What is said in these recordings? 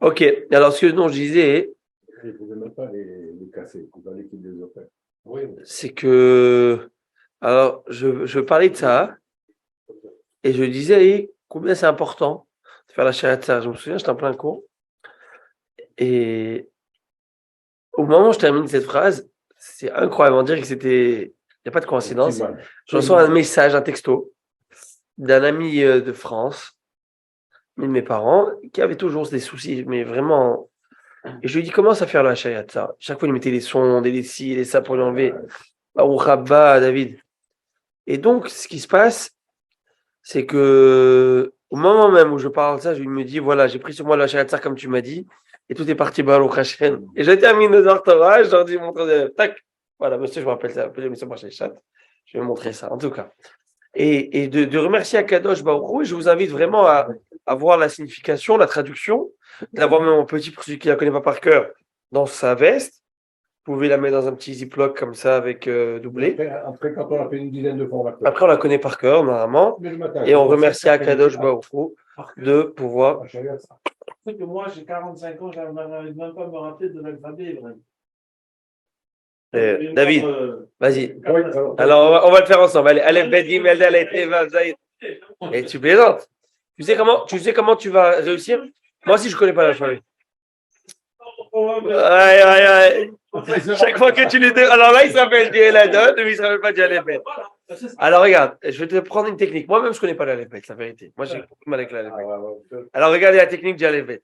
Ok, alors ce que dont je disais, Il ne pouvait même pas les casser, il fallait qu'il les opère. Oui. c'est que. Alors, je parlais de ça et je disais combien c'est important de faire la shahada. Je me souviens, j'étais en plein cours et au moment où je termine cette phrase, c'est incroyable. On dirait que c'était. Il n'y a pas de coïncidence. Je reçois un message, un texto d'un ami de France, de mes parents, qui avait toujours des soucis, mais vraiment. Et je lui dis commence à faire la shahada. Chaque fois, il mettait les sondes et les ci et les ça pour lui enlever. Ou Rabba, David. Et donc, ce qui se passe, c'est que au moment même où je parle de ça, je me dis voilà, j'ai pris sur moi la shahada comme tu m'as dit, et tout est parti Baruch Hashem. Et je termine les orthographes, je leur dis mon élève, tac, voilà, monsieur, je me rappelle ça, appelez monsieur Marchal, je vais montrer ça, en tout cas. Et de remercier Akadosh Baruch Hu, et je vous invite vraiment à voir la signification, la traduction, de l'avoir même en petit pour celui qui ne la connaît pas par cœur, dans sa veste. Vous pouvez la mettre dans un petit ziploc comme ça avec doublé. Après, quand on l'a fait une dizaine de fois, on va faire. Après, on la connaît par cœur, normalement. Et on remercie Akadosh Baruch Hu de pouvoir. C'est que moi, j'ai 45 ans, je n'arrive même pas à me rappeler de l'alphabet. David, vas-y. Alors, on va le faire ensemble. Allez, Aleph, Bet, Gimel, Dalet, He, Vav, Zayin. Et tu plaisantes. Tu sais comment tu vas réussir? Moi aussi, je ne connais pas l'alphabet. Aïe, aïe, aïe. Chaque fois que tu les deux. Alors là, il s'appelle Dieladon, mais il ne se rappelle pas Dialeph. Alors regarde, je vais te prendre une technique. Moi-même, je ne connais pas l'Aleph, la vérité. Moi, j'ai beaucoup de mal avec l'Aleph. Alors regardez la technique Dialeph.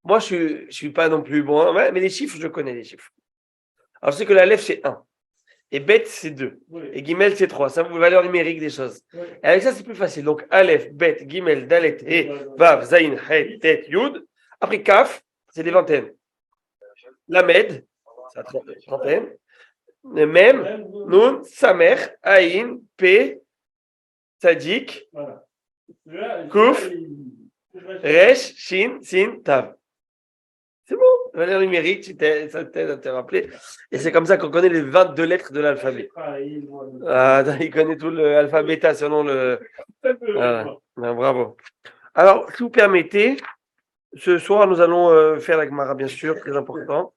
Moi, je ne suis pas non plus bon, mais les chiffres, je connais les chiffres. Alors je sais que l'Aleph, c'est 1. Et Bet, c'est 2. Oui. Et Gimel, c'est 3. Ça, vous valeur numérique des choses. Oui. Et avec ça, c'est plus facile. Donc, Aleph, Bet, Gimel, Dalet, He, Vav, Zayin, He, Tet, Yud. Après, Kaf, c'est des vingtaines. Lamed, c'est la trentaine. Mem, Nun, Samer, Aïn, P, Tzadik, Kouf, Resh, Shin, Sin, Tav. C'est bon, valeur numérique, ça t'aide à te rappeler. Et c'est comme ça qu'on connaît les 22 lettres de l'alphabet. Il connaît tout l'alphabet selon le. Voilà. Bravo. Alors, si vous permettez, ce soir, nous allons faire la Gemara, bien sûr, très important.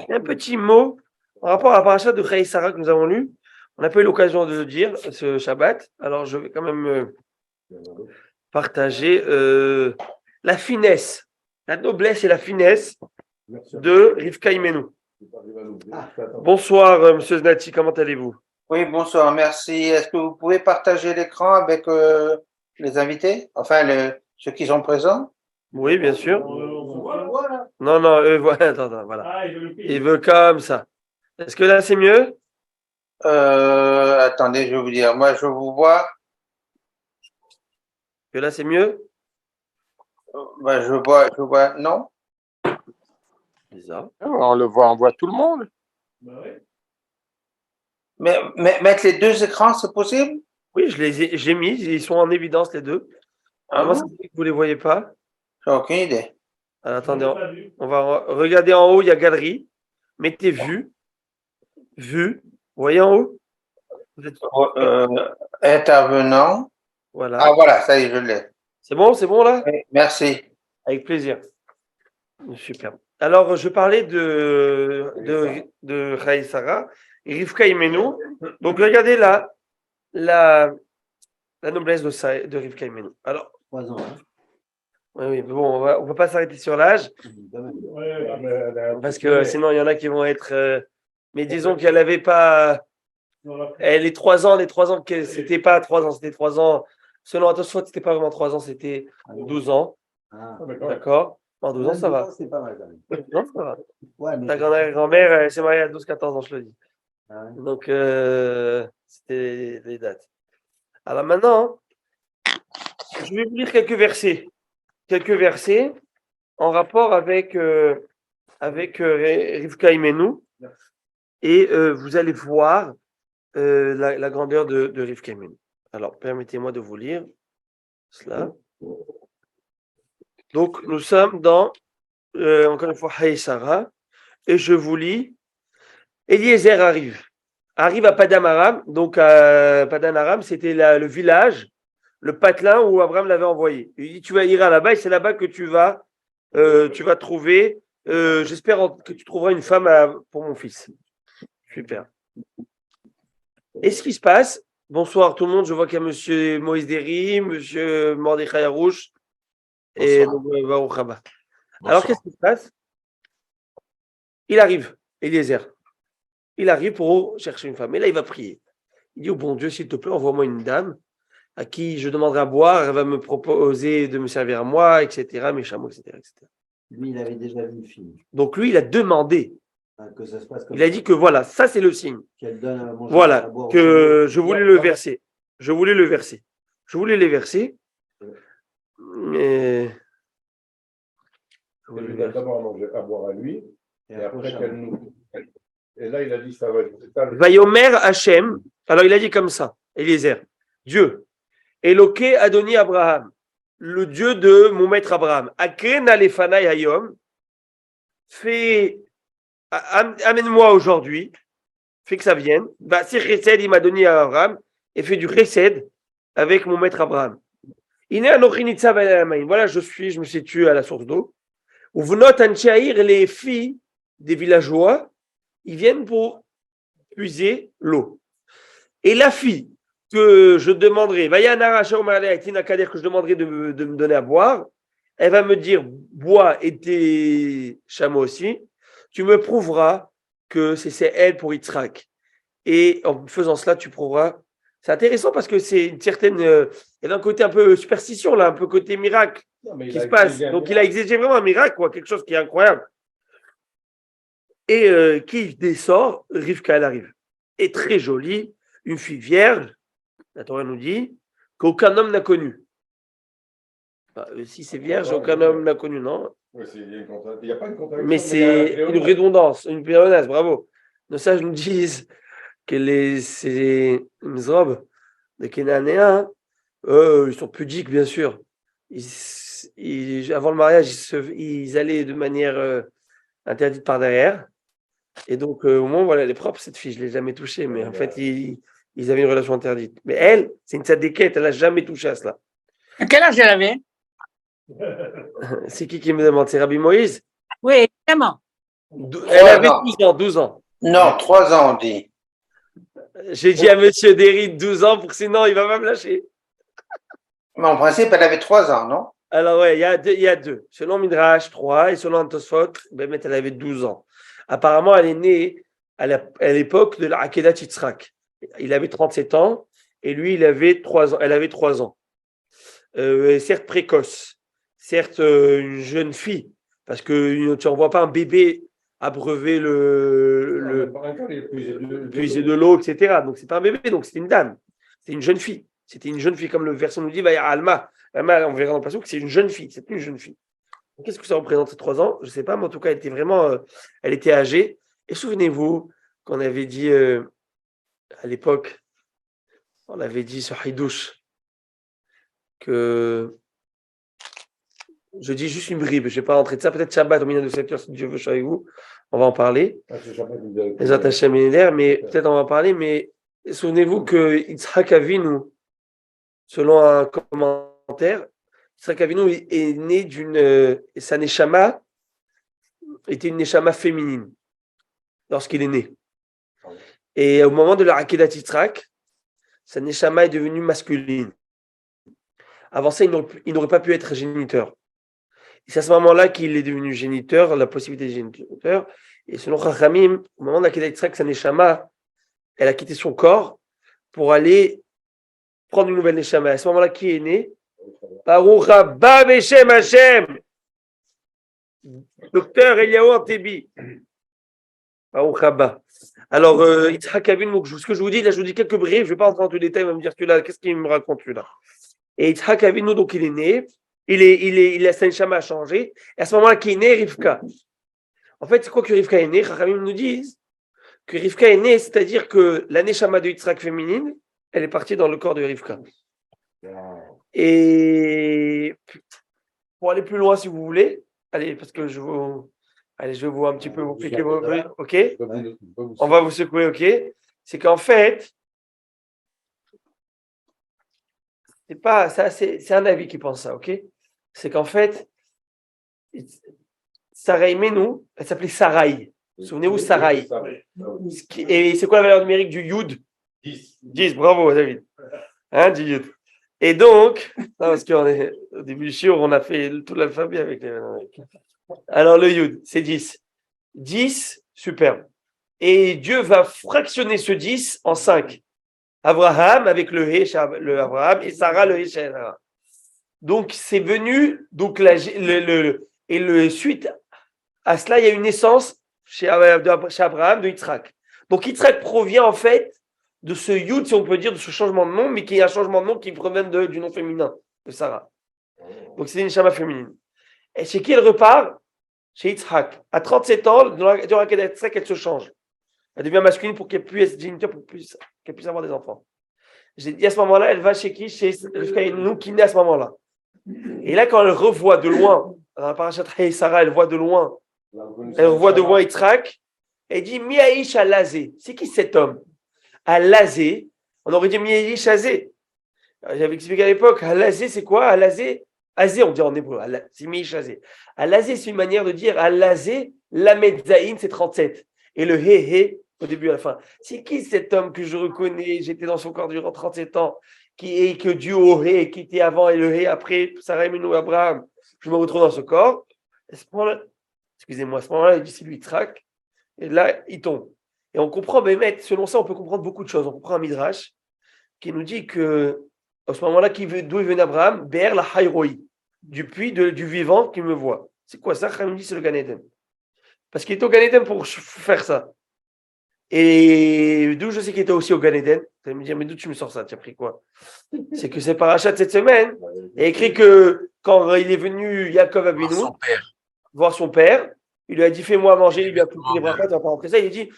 Et un petit mot en rapport à la paracha de Chayei Sarah que nous avons lu. On n'a pas eu l'occasion de le dire ce Shabbat. Alors, je vais quand même partager la finesse, la noblesse et la finesse de Rivka Imenu. Bonsoir, monsieur Znati, comment allez-vous? Oui, bonsoir, merci. Est-ce que vous pouvez partager l'écran avec les invités, enfin ceux qui sont présents? Oui, bien sûr. Non, voilà, attends, voilà. Il veut comme ça. Est-ce que là, c'est mieux? Attendez, je vais vous dire. Moi, je vous vois. Que là, c'est mieux? Je vois, non? Bizarre. On voit tout le monde. Mais mettre les deux écrans, c'est possible? Oui, j'ai mis, ils sont en évidence les deux. Moi, ça fait que vous ne les voyez pas. J'ai aucune idée. Alors, attendez, on va regarder en haut, il y a galerie. Mettez vue. Vue. Vous voyez en haut? Intervenant. Voilà. Ah, voilà, ça y est, je l'ai. C'est bon là? Oui, merci. Avec plaisir. Super. Alors, je parlais de Chayei Sarah et Rivka Imenu. Donc, regardez là, la noblesse de Rivka Imenu. Alors, 3 ans. oui, bon, on ne peut pas s'arrêter sur l'âge. Parce que sinon, il y en a qui vont être. Mais disons qu'elle n'avait pas. Les 3 ans, c'était pas 3 ans, c'était 3 ans. Selon attention, c'était pas vraiment 3 ans, c'était 12 ans. D'accord. En 12 ans, ça va. C'est pas mal quand même. Non, ça va. Ouais, mais Ta grand-mère, elle s'est mariée à 12-14 ans, je le dis. Ah ouais. Donc, c'était les dates. Alors maintenant, je vais vous lire quelques versets. Quelques versets en rapport avec Rivka Imenu. Et vous allez voir la grandeur de Rivka Imenu. Alors, permettez-moi de vous lire cela. Donc, nous sommes dans, encore une fois, Chayei Sarah. Et je vous lis. Eliezer arrive à Padan Aram. Donc, Padan Aram, c'était le village, le patelin où Abraham l'avait envoyé. Il dit, tu vas ir là-bas et c'est là-bas que tu vas tu vas trouver, j'espère que tu trouveras une femme pour mon fils. Super. Et ce qui se passe, bonsoir tout le monde, je vois qu'il y a monsieur Moïse Derry, monsieur Mordechai Harouche et donc, Baruch Haba. Alors, qu'est-ce qui se passe? Il arrive, Eliezer. Il arrive pour chercher une femme. Et là, il va prier. Il dit, oh bon Dieu, s'il te plaît, envoie-moi une dame à qui je demanderai à boire, elle va me proposer de me servir à moi, etc., mes chameaux, etc., etc. Lui, il avait déjà vu une fille. Donc lui, il a demandé. Que ça se passe comme Il a dit que voilà, ça c'est le signe. qu'elle donne à manger, à Voilà, boire que aux je voulais le verser. Je voulais les verser. Mais... Il lui a d'abord à manger, à boire à lui, et après qu'elle nous. Et là, il a dit ça va être ça. Vayomer Hachem. Alors il a dit comme ça, Eliezer. Dieu. Eloké Adoni Abraham. Le Dieu de mon maître Abraham. Akren Alefanai Hayom. Amène-moi aujourd'hui. Fais que ça vienne. Si Chesed, il m'a donné à Abraham. Et fais du Chesed avec mon maître Abraham. Voilà, je me situe à la source d'eau. Ou Vnot Anchaïr, les filles des villageois, ils viennent pour puiser l'eau. Et la fille que je demanderai, que je demanderai de me donner à boire, elle va me dire, bois et tes chameaux aussi, tu me prouveras que c'est elle pour Yitzhak. Et en faisant cela, tu prouveras. C'est intéressant parce que c'est une certaine. Il y a un côté un peu superstition, là, un peu côté miracle qui se passe. Donc il a exigé vraiment un miracle, quoi, quelque chose qui est incroyable. Et qui dessort, Rivka, elle arrive. Et très jolie, une fille vierge, la Torah nous dit, qu'aucun homme n'a connu. Si c'est vierge, aucun homme n'a connu, non? Oui, il n'y a pas une contradiction. Mais c'est une redondance, une pléonasme, bravo. Nos sages nous disent que ces Mizrob de Kénanéens, ils sont pudiques, bien sûr. Avant le mariage, ils allaient de manière interdite par derrière. Et donc, au moins, voilà, elle est propre, cette fille. Je ne l'ai jamais touchée, mais en fait, ils avaient une relation interdite. Mais elle, c'est une tzadékette, elle n'a jamais touché à cela. Quel âge elle avait? C'est qui me demande? C'est Rabbi Moïse? Oui, évidemment. Elle avait 12 ans. Non, 3 ans, on dit. J'ai dit à monsieur Derry 12 ans pour que sinon il va pas me lâcher. Mais en principe, elle avait 3 ans, non? Alors ouais, il y a deux. Selon Midrash, 3, et selon Tosfot, elle avait 12 ans. Apparemment, elle est née à l'époque de la Akedat Yitzhak. Il avait 37 ans et lui, elle avait 3 ans. Certes précoce, certes une jeune fille, parce que tu n'envoies pas un bébé abreuver puiser de l'eau, etc. Donc c'est pas un bébé, donc c'était une dame, c'est une jeune fille. C'était une jeune fille, comme le verset nous dit, Alma, on verra dans le passage que c'est une jeune fille, c'est une jeune fille. Qu'est-ce que ça représente, ces 3 ans? Je ne sais pas, mais en tout cas, elle était âgée. Et souvenez-vous qu'on avait dit à l'époque, on avait dit sur Haïdouche que je dis juste une bribe, je ne vais pas rentrer de ça, peut-être Shabbat au milieu de 7 heures, si Dieu veut, je suis avec vous, on va en parler. Les attachés millénaires, mais peut-être on va en parler, mais souvenez-vous que Yitzhak Avinu, selon un commentaire, Yitzhak Avinu est né sa neshama était une neshama féminine lorsqu'il est né. Et au moment de la Akedat Yitzhak, sa neshama est devenue masculine. Avant ça, il n'aurait pas pu être géniteur. Et c'est à ce moment-là qu'il est devenu géniteur, la possibilité de géniteur. Et selon Chachamim, au moment de la Akedat Yitzhak, sa neshama, elle a quitté son corps pour aller prendre une nouvelle neshama. À ce moment-là, qui est né? Baruch haba b'shem Hashem. Docteur Eliyahu Antebi. Baruch haba. Alors, Yitzhak Avinu, ce que je vous dis, là, je vous dis quelques briefs, je ne vais pas rentrer dans tous les détails, il va me dire, celui-là, qu'est-ce qu'il me raconte, celui-là? Et Yitzhak Avinu, donc, il est né, sa neshama a changé, et à ce moment-là, qui est né, Rivka. En fait, c'est quoi que Rivka est né? Chachamim nous disent que Rivka est né, c'est-à-dire que la neshama de Yitzhak féminine, elle est partie dans le corps de Rivka. Et pour aller plus loin, si vous voulez, allez, parce que je vais vous un petit peu vous piquer vos bruits, ok? On va vous secouer, ok? C'est qu'en fait, c'est un avis qui pense ça, ok? C'est qu'en fait, Sarai Menou, elle s'appelait Sarai. Souvenez-vous, Sarai. Oui. Et c'est quoi la valeur numérique du Yud? 10. 10, bravo David. Hein, du Yud. Et donc, non, parce qu'au début du shiur, on a fait tout l'alphabet avec les valeurs numériques. Alors le Yud, c'est 10. 10, superbe. Et Dieu va fractionner ce 10 en 5. Abraham avec le He, le Abraham, et Sarah le He, Sarah. Donc c'est venu, donc suite à cela, il y a une naissance chez Abraham de Yitzhak. Donc Yitzhak provient en fait de ce Yud, si on peut dire, de ce changement de nom, mais qui est un changement de nom qui provient du nom féminin de Sarah. Donc c'est une Neshama féminine. Et chez qui elle repart? Chez Yitzhak. À 37 ans, dans la Kedah Yitzhak, elle se change. Elle devient masculine pour qu'elle puisse être géniteur, pour qu'elle puisse avoir des enfants. J'ai dit à ce moment-là, elle va chez qui? Chez Rivka Inu, qui naît à ce moment-là. Et là, quand elle revoit de loin, dans la parashat Hey Sarah, elle voit de loin, elle revoit de loin Yitzhak, elle dit Miaïch Alazé. C'est qui cet homme? Alazé, on aurait dit Miaïch Azé. J'avais expliqué à l'époque, Alazé, c'est quoi? Alazé, Azé, on dit en hébreu, c'est Miaïch Azé. Alazé, c'est une manière de dire Alazé, Lamed Zaïn, c'est 37. Et le Hé, au début à la fin. C'est qui cet homme que je reconnais? J'étais dans son corps durant 37 ans, qui est que Dieu au Hé, qui était avant et le Hé après, Sarah Menou Abraham. Je me retrouve dans ce corps. À ce moment-là, excusez-moi, à ce moment-là, il dit c'est lui, Yitzhak. Et là, il tombe. Et on comprend, mais selon ça, on peut comprendre beaucoup de choses. On comprend un midrash qui nous dit que, à ce moment-là, d'où il venait Abraham? Ber la Hayroi, du puits du vivant qui me voit. C'est quoi ça? Chacun dit c'est le Gan Eden. Parce qu'il était au Gan Eden pour faire ça. Et d'où je sais qu'il était aussi au Gan Eden? Vous allez me dire, mais d'où tu me sors ça? Tu as pris quoi? C'est que c'est parachat cette semaine. Il y a écrit que quand il est venu Yaakov Avinu voir son père, il lui a dit fais-moi manger, il lui a coupé les bras, tu vas pas rentrer ça. Il a dit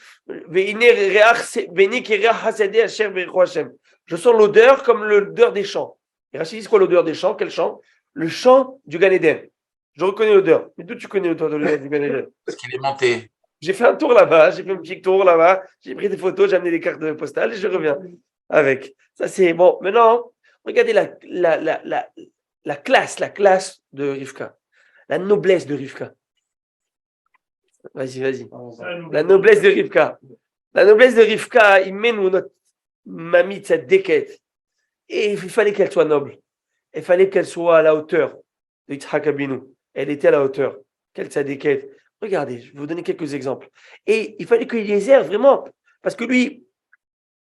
je sens l'odeur comme l'odeur des champs. Et Rachid dit c'est quoi l'odeur des champs? Quel champ? Le champ du Gan Eden. Je reconnais l'odeur. Mais d'où tu connais l'odeur de l'odeur du Gan Eden? Parce qu'il est monté. J'ai fait un tour là-bas, j'ai fait un petit tour là-bas, j'ai pris des photos, j'ai amené des cartes postales et je reviens avec. Ça, c'est bon. Maintenant, regardez la classe de Rivka, la noblesse de Rivka. Vas-y. La noblesse de Rivka. La noblesse de Rivka, il mène notre mamie de cette déquête. Et il fallait qu'elle soit noble. Il fallait qu'elle soit à la hauteur de Yitzhak Abinu. Elle était à la hauteur. Quelle tzadékette. Regardez, je vais vous donner quelques exemples. Et il fallait qu'il les aide vraiment. Parce que lui,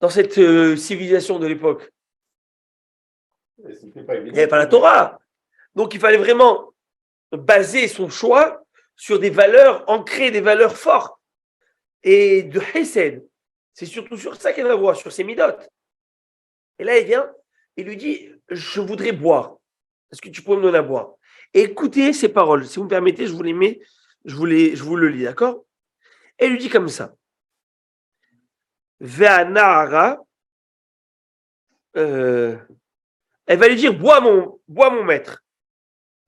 dans cette civilisation de l'époque, il n'y avait pas la Torah. Donc il fallait vraiment baser son choix sur des valeurs ancrées, des valeurs fortes. Et de Hesed. C'est surtout sur ça qu'elle va voir, sur ses midotes. Et là, il vient, il lui dit, je voudrais boire. Est-ce que tu peux me donner à boire? Et écoutez ces paroles. Si vous me permettez, je vous les mets. Je vous le lis, d'accord? Elle lui dit comme ça. Ve'anahara, elle va lui dire, bois mon maître.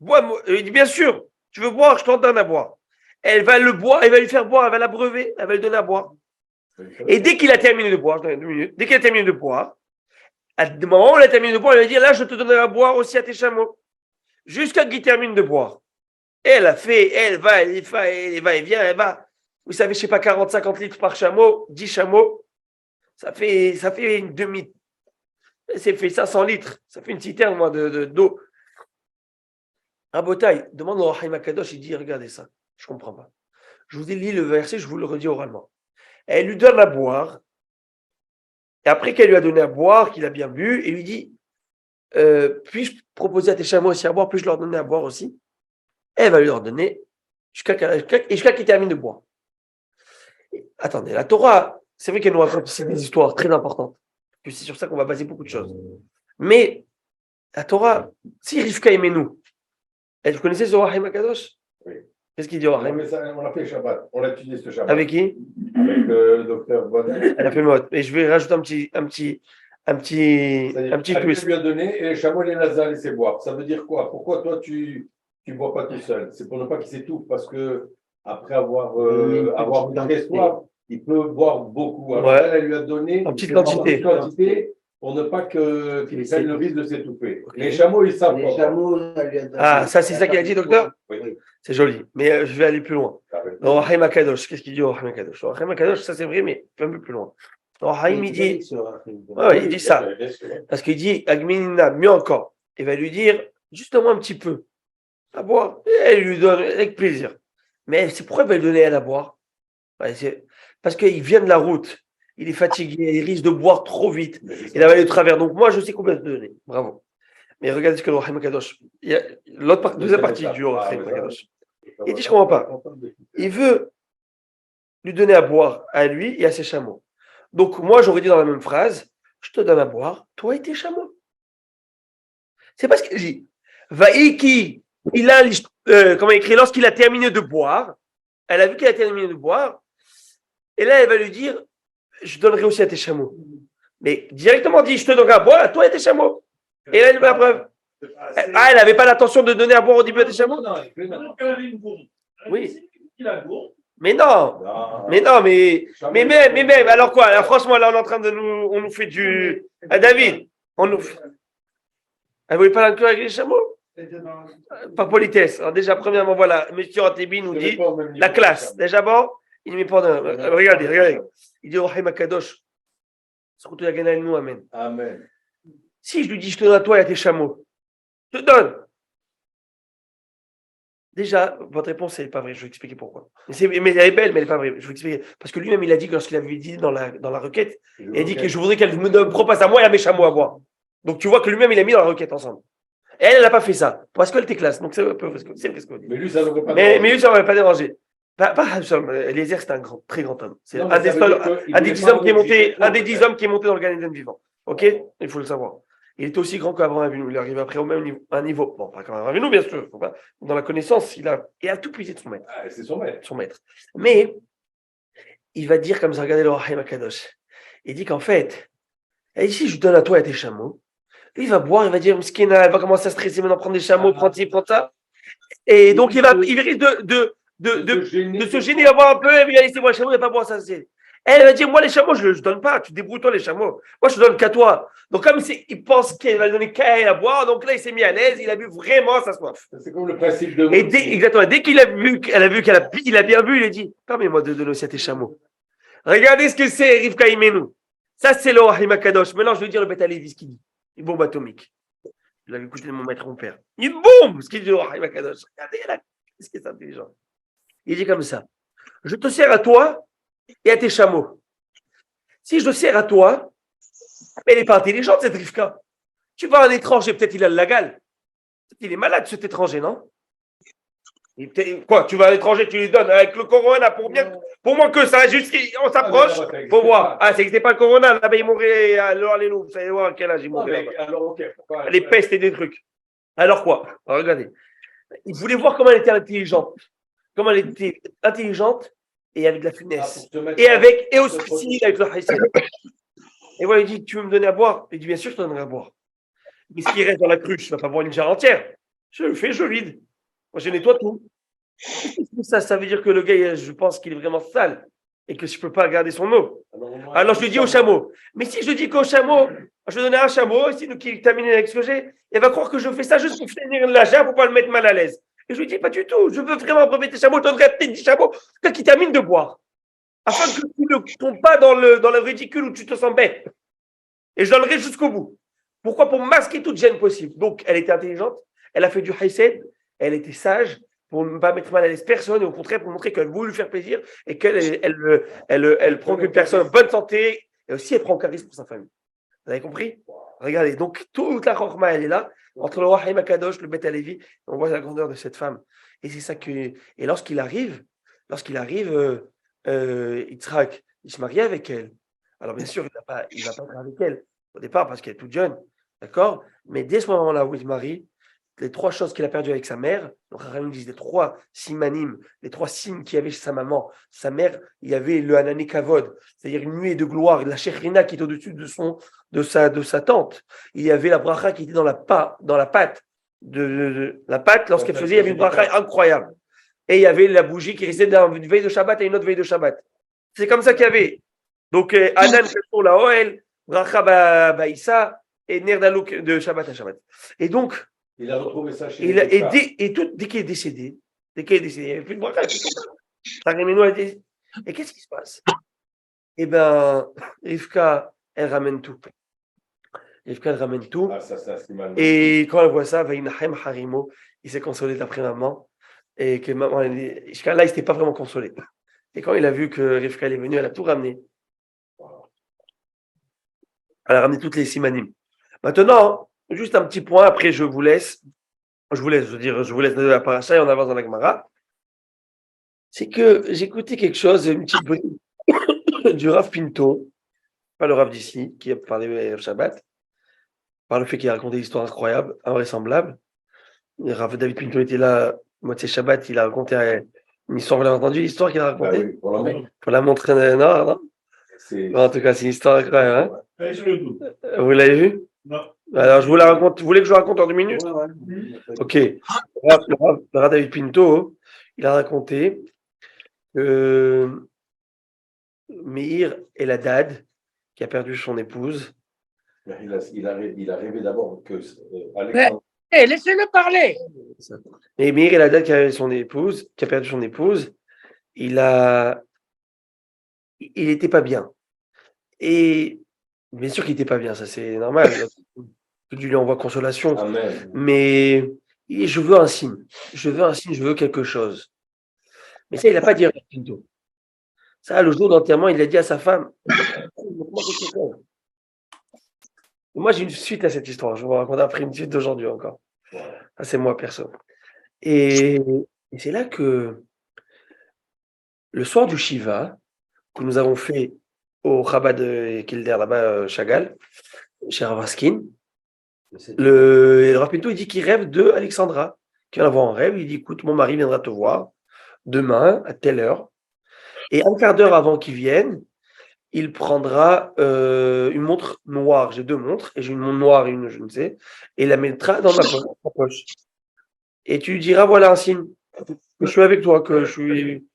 Elle lui dit, bien sûr, tu veux boire, je t'en donne à boire. Elle va le boire, elle va lui faire boire, elle va l'abreuver, elle va lui donner à boire. Et dès qu'il a terminé de boire, dès qu'il a terminé de boire, à ce moment où il a terminé de boire, elle va dire, là, je te donnerai à boire aussi à tes chameaux. Jusqu'à ce qu'il termine de boire. Elle va et vient, elle va. Vous savez, je sais pas, 40-50 litres par chameau, 10 chameaux, ça fait une demi. Ça fait 500 litres, ça fait une citerne, moi, d'eau. Rabotai, demande au Rahim Akadosh, il dit, regardez ça, je comprends pas. Je vous ai lu le verset, je vous le redis oralement. Elle lui donne à boire, et après qu'elle lui a donné à boire, qu'il a bien bu, il lui dit, puis-je proposer à tes chameaux aussi à boire, puis-je leur donner à boire aussi? Elle va lui leur donner jusqu'à qu'il termine de boire. Attendez, la Torah, c'est vrai qu'elle nous raconte aussi des histoires très importantes. Que c'est sur ça qu'on va baser beaucoup de choses. Mais la Torah, si Rivka aimait nous, vous connaissez Zohar Haim Akadosh? Oui. Qu'est-ce qu'il dit Zohar Haim? On l'a fait le Shabbat. On l'a étudié ce Shabbat. Avec qui? Avec le docteur Bonnet. Elle a fait mode. Et je vais rajouter un petit twist. lui a donné et les chameaux, il les a laissés boire. Ça veut dire quoi? Pourquoi toi, tu ne bois pas tout seul? C'est pour ne pas qu'il s'étouffe, parce que après avoir très soif, il peut boire beaucoup. Alors Ouais. elle lui a donné en petite quantité. pour ne pas qu'ils C'est- prennent le risque de s'étouffer. Ok. Les chameaux, ils savent Les pas. chameaux, elle lui a donné- Ah, ça, c'est ça qu'il a dit, docteur? Oui. C'est joli. Mais je vais aller plus loin. Ah, oui. Dans Rahim Akadosh, qu'est-ce qu'il dit au Rahim Akadosh? Au Rahim Akadosh, ça c'est vrai, mais un peu plus loin. Dans Rahim, il dit, ouais, il dit ça. Bien sûr. Parce qu'il dit, Agminina, mieux encore, il va lui dire, justement un petit peu, à boire. Et elle lui donne avec plaisir. Mais c'est pourquoi il va lui donner elle à boire? Ouais, parce qu'il vient de la route, il est fatigué, il risque de boire trop vite, il a le travers. Donc moi, je sais combien te donner. Bravo. Mais regardez ce que le Rahim Akadosh, il y a deuxième partie du Rahim Akadosh. Il dit, je comprends pas. Il veut lui donner à boire à lui et à ses chameaux. Donc, moi, j'aurais dit dans la même phrase, je te donne à boire, toi et tes chameaux. C'est pas ce qu'il dit. Vaïki, il a, comment il écrit, lorsqu'il a terminé de boire, elle a vu qu'il a terminé de boire, et là, elle va lui dire, je donnerai aussi à tes chameaux. Mais directement dit, je te donnerai à boire à toi et tes chameaux. Et là, elle veut la preuve. Ah, elle n'avait pas l'intention de donner à boire au début à tes chameaux? Donc, elle avait une gourde. Oui. Il a gourde. Mais non. Mais non, mais même, alors quoi? Là, franchement, là, on est en train de on nous fait du. Ah, David, on nous. Elle voulait pas l'inclure avec les chameaux? Par politesse. Alors, déjà, premièrement, voilà, monsieur Antébi nous dit la classe. Déjà, bon, il ne met pas de. Regardez. Il dit au Rahim Akadosh, surtout la Gana nous, Amen. Amen. Si je lui dis, je te donne à toi et à tes chameaux, je te donne. Déjà, votre réponse, elle n'est pas vraie. Je vais expliquer pourquoi. Mais elle est belle, mais elle n'est pas vraie. Je vais expliquer. Parce que lui-même, il a dit que lorsqu'il avait dit dans la requête, il a dit que je voudrais qu'elle me propose à moi et à mes chameaux à boire. Donc tu vois que lui-même, il a mis dans la requête ensemble. Et elle n'a pas fait ça. Parce qu'elle était classe. Donc c'est un peu c'est vrai ce qu'on dit. Mais lui, ça ne devrait pas. Mais lui, ça ne m'aurait pas dérangé. Pas Eliezer, c'est un très grand homme. C'est Non, un mais des ça veut dire qu'il un des voulait 10 pas hommes qui est monté, modifier. un des 10 hommes qui est monté dans le Gan Eden vivant. Ok? Il faut le savoir. Il était aussi grand qu'Abraham Avinu. Il arrive après au même niveau, un niveau. Bon, pas comme Abraham Avinu, bien sûr. Faut pas. Dans la connaissance, il a tout puisé de son maître. Ah, c'est son maître. Son maître. Mais il va dire comme ça, regardez le Rahim Akadosh. Il dit qu'en fait, ici, je donne à toi et à tes chameaux. Lui, il va boire, il va dire, Mskina, elle va commencer à stresser, maintenant prendre des chameaux, prendre ci, prendre ça. Et donc, il risque de se gêner, il va boire un peu, et il va laisser moi les chameaux, il va pas boire ça. Elle va dire, moi, les chameaux, je ne donne pas, tu débrouilles-toi les chameaux. Moi, je ne donne qu'à toi. Donc, comme il pense qu'elle va donner qu'à elle à boire, donc là, il s'est mis à l'aise, il a bu vraiment sa soif. C'est comme le principe de. Et exactement, dès qu'il a vu qu'elle a bien bu, il a dit, permets-moi de donner aussi à tes chameaux. Regardez ce que c'est, Rivka Imenu. Ça, c'est le Rahim Akadosh. Maintenant, je veux dire le Beth Alevi, ce qu'il dit. Une bombe atomique. Je l'avais écouté de mon maître, mon père. Une bombe, ce qu'il dit le Rahim Akadosh. Regardez là, qu'est-ce qui est intelligent. Il dit comme ça. Je te sers à toi et à tes chameaux. Si je te sers à toi, mais elle n'est pas intelligente, cette Rivka. Tu vas à un étranger, peut-être il a le lagal. Il est malade, cet étranger, non? Quoi, tu vas à l'étranger, tu lui donnes avec le corona pour moins que ça, juste on s'approche, faut voir. Ah, ça n'existait pas le corona, là-bas il mourrait à l'Orléans, vous savez voir à quel âge il mourrait. Alors, ok. Les pestes et des trucs. Alors quoi? Alors, regardez. Il voulait voir comment elle était intelligente. Comment elle était intelligente et avec de la finesse. Et aussi avec le haïsien. Et voilà, il dit, tu veux me donner à boire? Il dit, bien sûr, je te donnerai à boire. Mais ce qui reste dans la cruche, tu ne vas pas boire une jarre entière. Je le fais, je vide. Moi, je nettoie tout. Ça veut dire que le gars, je pense qu'il est vraiment sale et que je ne peux pas garder son eau. Alors, je lui dis au chameau. Mais si je dis qu'au chameau, je vais donner un chameau, sinon qu'il termine avec ce que j'ai, il va croire que je fais ça juste pour finir la jarre, pour ne pas le mettre mal à l'aise. Et je lui dis, pas du tout. Je veux vraiment breveter tes chameaux. Je donnerai peut-être 10 chameaux qui termine de boire. Afin que tu ne tombes pas dans le ridicule où tu te sens bête. Et je donnerai jusqu'au bout. Pourquoi? Pour masquer toute gêne possible. Donc, elle était intelligente, elle a fait du haïsed, elle était sage, pour ne pas mettre mal à l'aise personne, et au contraire, pour montrer qu'elle voulait lui faire plaisir, et qu'elle elle prend qu'une personne en bonne santé, et aussi elle prend le charisme pour sa famille. Vous avez compris? Regardez, donc toute la chorma, elle est là, entre le Rahim Akadosh, le Beth Alevi, on voit la grandeur de cette femme. Et c'est ça que. Et lorsqu'il arrive, Yitzhak, il se marie avec elle. Alors bien sûr, il ne va pas être avec elle au départ parce qu'elle est toute jeune, d'accord? Mais dès ce moment-là où il se marie, les 3 choses qu'il a perdues avec sa mère, donc Rachamim disent les 3 simanim, les 3 signes qu'il y avait chez sa maman, sa mère, il y avait le Hanané Kavod, c'est-à-dire une nuée de gloire, la Shekhrina qui est au-dessus de sa tante. Il y avait la bracha qui était dans la pâte de la pâte, lorsqu'elle faisait, il y avait une bracha incroyable. Et il y avait la bougie qui restait d'une veille de Shabbat à une autre veille de Shabbat. C'est comme ça qu'il y avait. Donc, Anan pour la Oel, Bracha Baïssa et Ner Dalouk de Shabbat à Shabbat. Et donc, Il a retrouvé ça chez et Rivka. dès qu'il est décédé, il n'y avait plus de bracha. Et qu'est-ce qui se passe? Eh bien, Rivka, elle ramène tout. Rivka, elle ramène tout. Ah, ça, c'est mal. Et quand elle voit ça, Vaïnahem Harimo, il s'est consolé d'après maman. Et que maman, jusqu'à là, il n'était pas vraiment consolé. Et quand il a vu que Rivka elle est venue, elle a tout ramené. Elle a ramené toutes les simanim. Maintenant, juste un petit point, après je vous laisse. Je vous laisse de la paracha et on avance dans la Gemara. C'est que j'ai écouté quelque chose, une petite bride du Rav Pinto, pas le Rav d'ici, qui a parlé au Shabbat, par le fait qu'il a raconté des histoires incroyables, invraisemblables. Le Rav David Pinto était là, moitié Shabbat, il a raconté une histoire, vous l'avez entendu l'histoire qu'il a Bah racontée? oui, pour la montre. Pour la montrer non, non? C'est- En tout cas, c'est une histoire incroyable. Hein? Allez sur le dos. Vous l'avez vu? Non. Alors, je vous la raconte. Vous voulez que je vous raconte en 2 minutes? Ok. Le Rav David Pinto, il a raconté que Meir Eladad, qui a perdu son épouse, il a rêvé d'abord que Alexandre. Laissez-le parler. et Meir Eladad qui a perdu son épouse, il était pas bien. Et bien sûr qu'il était pas bien, ça c'est normal. Dieu lui envoie consolation. Amen. Mais je veux un signe. Je veux quelque chose. Mais ça, il n'a pas dit à Pinto. Ça, le jour d'enterrement, il a dit à sa femme. Moi, j'ai une suite à cette histoire. Je vais vous raconter après une suite d'aujourd'hui encore. Ça, c'est moi, perso. Et c'est là que le soir du Shiva, que nous avons fait au Chabad de Kilder, là-bas, Chagall, chez Ravaskin, le Rav Pinto, il dit qu'il rêve de Alexandra, qu'il vient la voir en rêve. Il dit, écoute, mon mari viendra te voir demain à telle heure. Et un quart d'heure avant qu'il vienne, il prendra une montre noire. J'ai 2 montres, et j'ai une montre noire et une, je ne sais, et il la mettra dans ma poche. Et tu lui diras, voilà un signe, que je suis avec toi, que je suis...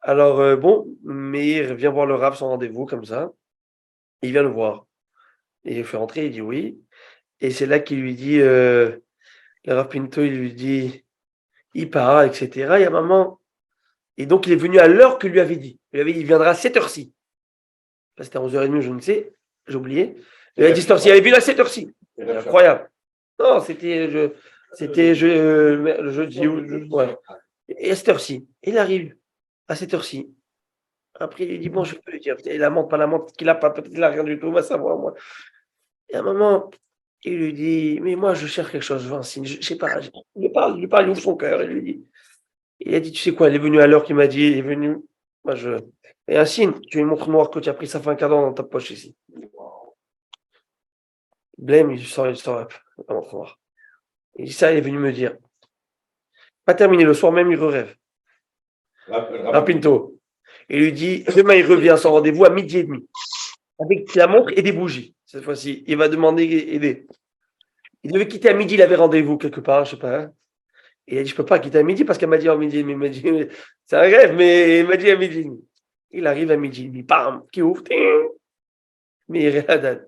Alors, bon, Meir vient voir le Rav sans rendez-vous, comme ça. Il vient le voir. Et il fait rentrer, il dit oui. Et c'est là qu'il lui dit, le Rav Pinto, il lui dit, il part, etc. Il y a maman. Et donc, il est venu à l'heure que lui avait dit. Il avait dit, il viendra à cette heure-ci. C'était à 11h30, je ne sais, j'ai oublié. Il a dit cette heure-ci, il avait vu à cette heure-ci. C'est incroyable. Non, c'était le jeudi. Ouais. Et à cette heure-ci, il arrive à cette heure-ci. Après, il dit, bon, je peux lui dire, la montre, pas la montre, qu'il a pas, peut-être qu'il a rien du tout, on va savoir, moi. Et à un moment, il lui dit, mais moi, je cherche quelque chose, je veux un signe, je sais pas. Il lui parle, il ouvre son cœur, il lui dit. Il a dit, tu sais quoi, il est venu à l'heure qu'il m'a dit, il est venu. Moi, Et un signe, tu as une montre noire que tu as pris, ça fait un quart d'heure dans ta poche ici. Blême, il sort la montre noire. Il dit ça, il est venu me dire. Pas terminé, le soir même, il rêve. Un Pinto. Il lui dit, demain, il revient sans rendez-vous à 12h30. Avec la montre et des bougies. Cette fois-ci, il va demander aider. Il devait quitter à midi, il avait rendez-vous quelque part, je sais pas. Hein. Et il a dit, je peux pas quitter à midi parce qu'elle m'a dit à 12h30. Il m'a dit, c'est un rêve, mais il m'a dit à 12h30. Il arrive à 12h30, bam, qui ouvre, mais il est là,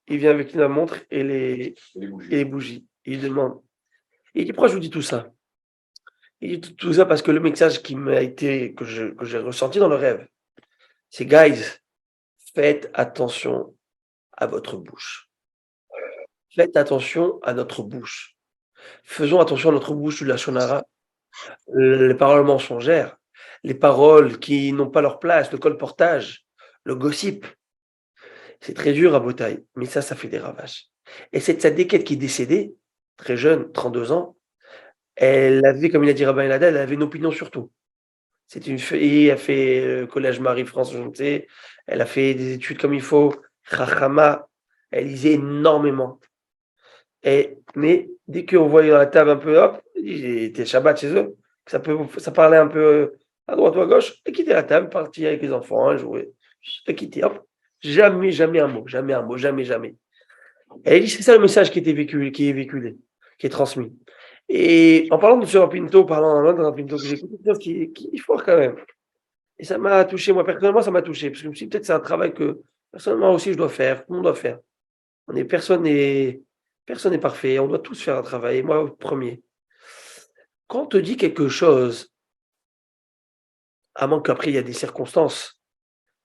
il vient avec la montre et les bougies. Il demande. Il dit, pourquoi je vous dis tout ça? Il dit tout ça parce que le message que j'ai ressenti dans le rêve, c'est, guys, faites attention à votre bouche. Faites attention à notre bouche. Faisons attention à notre bouche du Lachon Hara. Les paroles mensongères, les paroles qui n'ont pas leur place, le colportage, le gossip. C'est très dur à Botaï, mais ça fait des ravages. Et cette tzadékette qui est décédée, très jeune, 32 ans, elle avait, comme il a dit Rabbi Eladad, elle avait une opinion sur tout. C'est une fille, elle a fait collège Marie-France, je ne sais, elle a fait des études comme il faut, Chachama, elle lisait énormément. Mais dès qu'on voyait dans la table un peu, hop, c'était Shabbat chez eux, ça parlait un peu à droite ou à gauche, elle quittait la table, partie avec les enfants, elle jouait, elle quittait, hop, jamais un mot, jamais. Et elle dit, c'est ça le message qui est véhiculé, qui est transmis. Et en parlant de M. Rapinto, que j'ai écouté, quelque chose qui est fort quand même. Et ça m'a touché, moi personnellement, ça m'a touché, parce que je me suis dit, peut-être c'est un travail que Personnellement aussi, je dois faire. Tout le monde doit faire. Personne n'est parfait. On doit tous faire un travail. Et moi, au premier. Quand on te dit quelque chose, à moins qu'après, il y a des circonstances,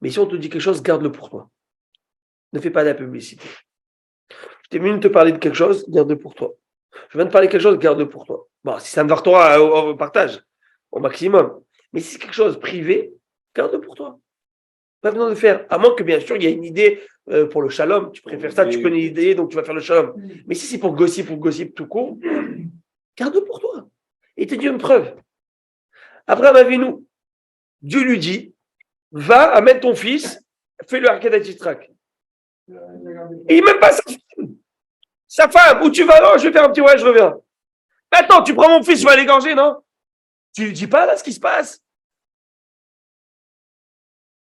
mais si on te dit quelque chose, garde-le pour toi. Ne fais pas de la publicité. Je t'ai venu de te parler de quelque chose, garde-le pour toi. Je viens de parler de quelque chose, garde-le pour toi. Bon, si ça me va toi, on partage au maximum. Mais si c'est quelque chose privé, garde-le pour toi. Pas besoin de faire. À moins que, bien sûr, il y a une idée pour le shalom. Tu préfères ça, tu connais l'idée, donc tu vas faire le shalom. Mais si c'est pour gossip tout court, garde-le pour toi. Et te dit une preuve. Abraham Avinu, Dieu lui dit, va, amène ton fils, fais le Harkedat Yitzhak. Et il même pas sa femme, où tu vas, non, je vais faire un petit voyage, je reviens. Attends, tu prends mon fils, tu vas l'égorger, non? Tu lui dis pas là ce qui se passe?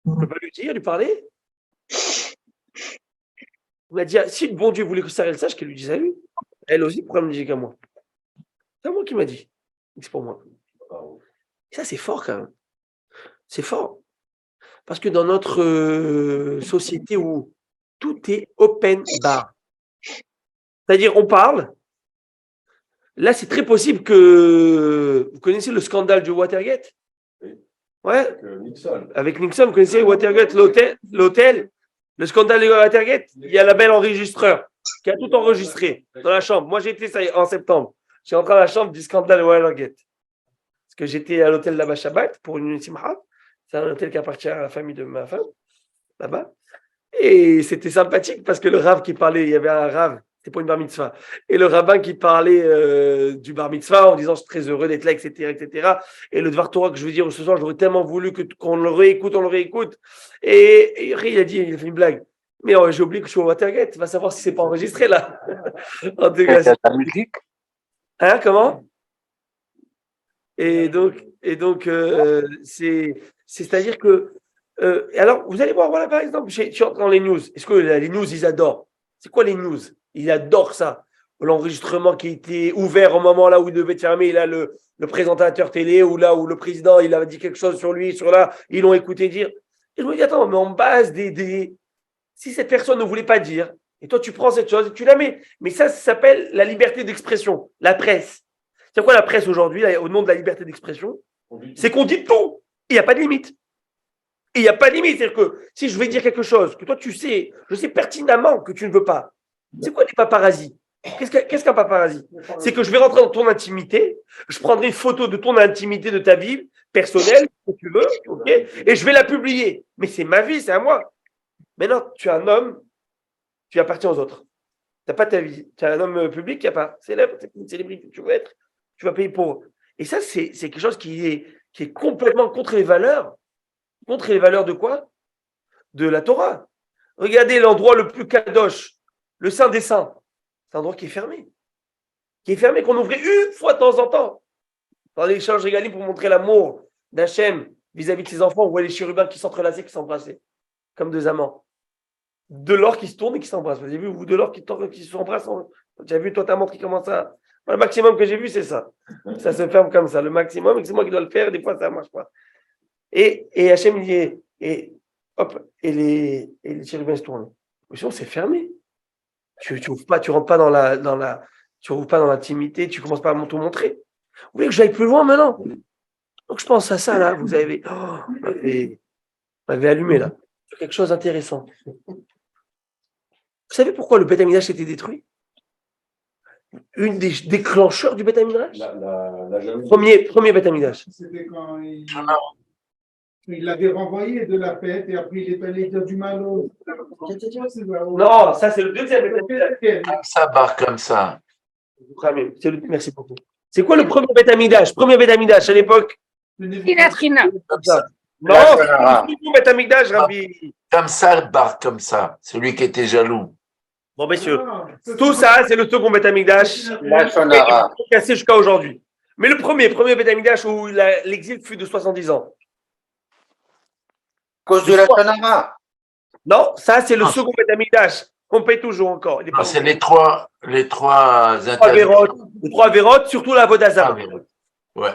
On peut pas lui dire, lui parler? On a dit, si le bon Dieu voulait que Sarah le sache, qu'elle lui dise à lui. Elle aussi, pourquoi elle me dit qu'à moi? C'est à moi qui m'a dit. C'est pour moi. Et ça, c'est fort quand même. C'est fort. Parce que dans notre société où tout est open bar, c'est-à-dire on parle, là c'est très possible que vous connaissez le scandale du Watergate? Ouais. Avec Nixon, vous connaissez Watergate, l'hôtel, le scandale de Watergate, il y a la belle enregistreur qui a tout enregistré dans la chambre. Moi j'étais ça en septembre, j'ai rentré à la chambre du scandale de Watergate. Parce que j'étais à l'hôtel là-bas Shabbat pour une simcha. C'est un hôtel qui appartient à la famille de ma femme, là-bas. Et c'était sympathique parce que le rav qui parlait, il y avait un rav, c'était pour une bar mitzvah. Et le rabbin qui parlait du bar mitzvah en disant je suis très heureux d'être là, etc., etc. Et le Dvar Torah que je veux dire ce soir, j'aurais tellement voulu qu'on le réécoute, on le réécoute. Et il a dit, il a fait une blague. Mais j'ai oublié que je suis au Watergate, va savoir si c'est pas enregistré là. En tout cas, C'est la musique. hein, comment? Et donc, c'est-à-dire que, alors, vous allez voir, voilà, par exemple, je suis entré dans les news. Est-ce que les news, ils adorent? C'est quoi les news? Ils adorent ça. L'enregistrement qui était ouvert au moment là où il devait être fermé, là, le présentateur télé, ou là où le président, il avait dit quelque chose sur lui, sur là, ils l'ont écouté dire. Et je me dis, attends, mais en base si cette personne ne voulait pas dire, et toi, tu prends cette chose et tu la mets. Mais ça s'appelle la liberté d'expression, la presse. C'est quoi la presse aujourd'hui, au nom de la liberté d'expression? C'est qu'on dit tout. Il n'y a pas de limite. Et il n'y a pas de limite. C'est-à-dire que si je vais dire quelque chose que toi tu sais, je sais pertinemment que tu ne veux pas. C'est quoi des paparazzis? Qu'est-ce qu'un paparazzi? C'est que je vais rentrer dans ton intimité, je prendrai une photo de ton intimité, de ta vie personnelle, si tu veux, okay, et je vais la publier. Mais c'est ma vie, c'est à moi. Maintenant, tu es un homme, tu appartiens aux autres. Tu n'as pas ta vie. Tu es un homme public qui n'a pas célèbre, c'est une célébrité que tu veux être. Tu vas payer pour. Et ça, c'est quelque chose qui est complètement contre les valeurs. Contre les valeurs de quoi? De la Torah. Regardez l'endroit le plus kadosh, le Saint des Saints. C'est un endroit qui est fermé. Qui est fermé, qu'on ouvrait une fois de temps en temps. Dans l'échange régalé pour montrer l'amour d'Hachem vis-à-vis de ses enfants, on voit les chérubins qui s'entrelaçaient, qui s'embrassaient, comme deux amants. De l'or qui se tourne et qui s'embrasse. Vous avez vu, vous, de l'or qui s'embrasse? Tu as vu, toi, ta montre qui commence à. Le maximum que j'ai vu, c'est ça. Ça se ferme comme ça. Le maximum, et c'est moi qui dois le faire. Des fois, ça ne marche pas. Et Hachem, il dit, et les chérubins se tournent. Mais sinon, c'est fermé. Tu ouvres pas, tu rentres pas tu ouvres pas dans l'intimité, tu commences pas à tout montrer. Vous voulez que j'aille plus loin maintenant? Donc, je pense à ça, là. Vous m'avez allumé, là. C'est quelque chose d'intéressant. Vous savez pourquoi le Beth Amikdash a été détruit? Une des déclencheurs du Beth Amikdash? Premier Beth Amikdash. C'était quand il l'avait renvoyé de la fête et après il est allé dire du mal au. Non, ça c'est le deuxième Beth Amikdash. Comme ça, barre comme ça. Merci beaucoup. C'est quoi le premier Beth Amikdash? Premier Beth Amikdash à l'époque? Trina. Non, c'est le second Beth Amikdash, Rabbi. Comme ça, barre comme ça. Celui qui était jaloux. Bon, messieurs, tout ça, c'est le second Beth Amikdash. Lachonara. Cassé jusqu'à aujourd'hui. Mais le premier Beth Amikdash où l'exil fut de 70 ans. Cause de Lachonara. Non, ça, c'est le second Beth Amikdash. On paye toujours encore. Non, c'est les trois vérotes. Les trois vérotes, surtout la Vodazar. Ouais.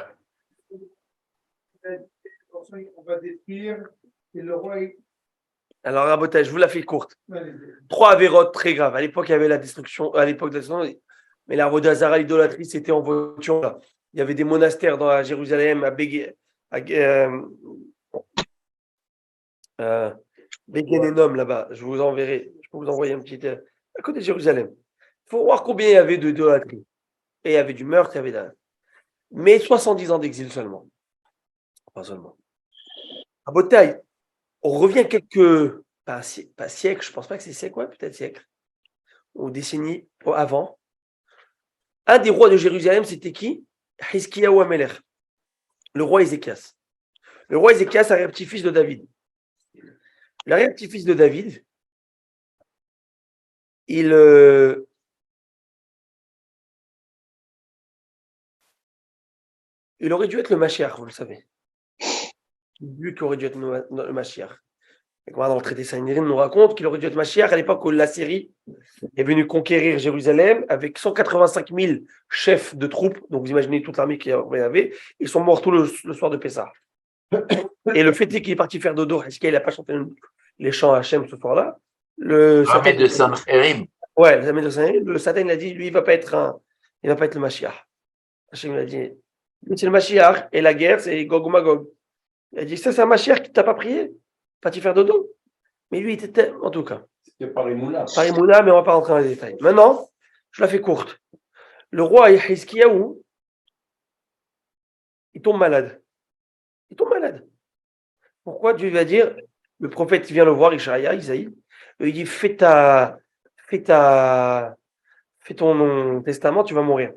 On va détruire et le roi Alors, Rabotage, je vous la fais courte. Allez. 3 avérotes très graves. À l'époque, il y avait la destruction, à l'époque de la destruction, mais la Vodazara, l'idolâtrie, c'était en voiture. Là. Il y avait des monastères à Jérusalem, à Béguénénom, là-bas. Je vous enverrai. Je peux vous envoyer un petit. À côté de Jérusalem. Il faut voir combien il y avait d'idolâtrie. Et il y avait du meurtre, il y avait mais 70 ans d'exil seulement. Pas seulement. À Botaï, on revient quelques. Pas siècles, je ne pense pas que c'est siècles, ouais, peut-être siècles. Ou décennies avant. Un des rois de Jérusalem, c'était qui? Hiskiyahu Amelech, le roi Ézéchias. Le roi Ézéchias, arrière-petit-fils de David. L'arrière-petit-fils de David, il aurait dû être le Mashiach, vous le savez. Lui qui aurait dû être le Mashiach. Et dans le traité Sanhedrin, nous raconte qu'il aurait dû être Mashiach à l'époque où l'Assyrie est venue conquérir Jérusalem avec 185 000 chefs de troupes. Donc vous imaginez toute l'armée qu'il y avait. Ils sont morts tout le soir de Pessah. Et le fait est qu'il est parti faire dodo, est-ce qu'il n'a pas chanté les chants à Hachem ce soir-là? L'armée de Sanhérim. Ouais, l'armée de Sanhérim. Le Satan il a dit, lui, il va pas être le Mashiach. Hachem il a dit, lui, c'est le Mashiach et la guerre, c'est Gog ou Magog. Il a dit, ça, c'est un Mashiach qui t'a pas prié, pas-tu faire dodo? Mais lui, il était, en tout cas. C'était par Emouna. Par Emouna, mais on va pas rentrer dans les détails. Maintenant, je la fais courte. Le roi Hiskiyahu, il tombe malade. Il tombe malade. Pourquoi Dieu va dire, le prophète vient le voir, Isaïe, il dit fais ton testament, tu vas mourir.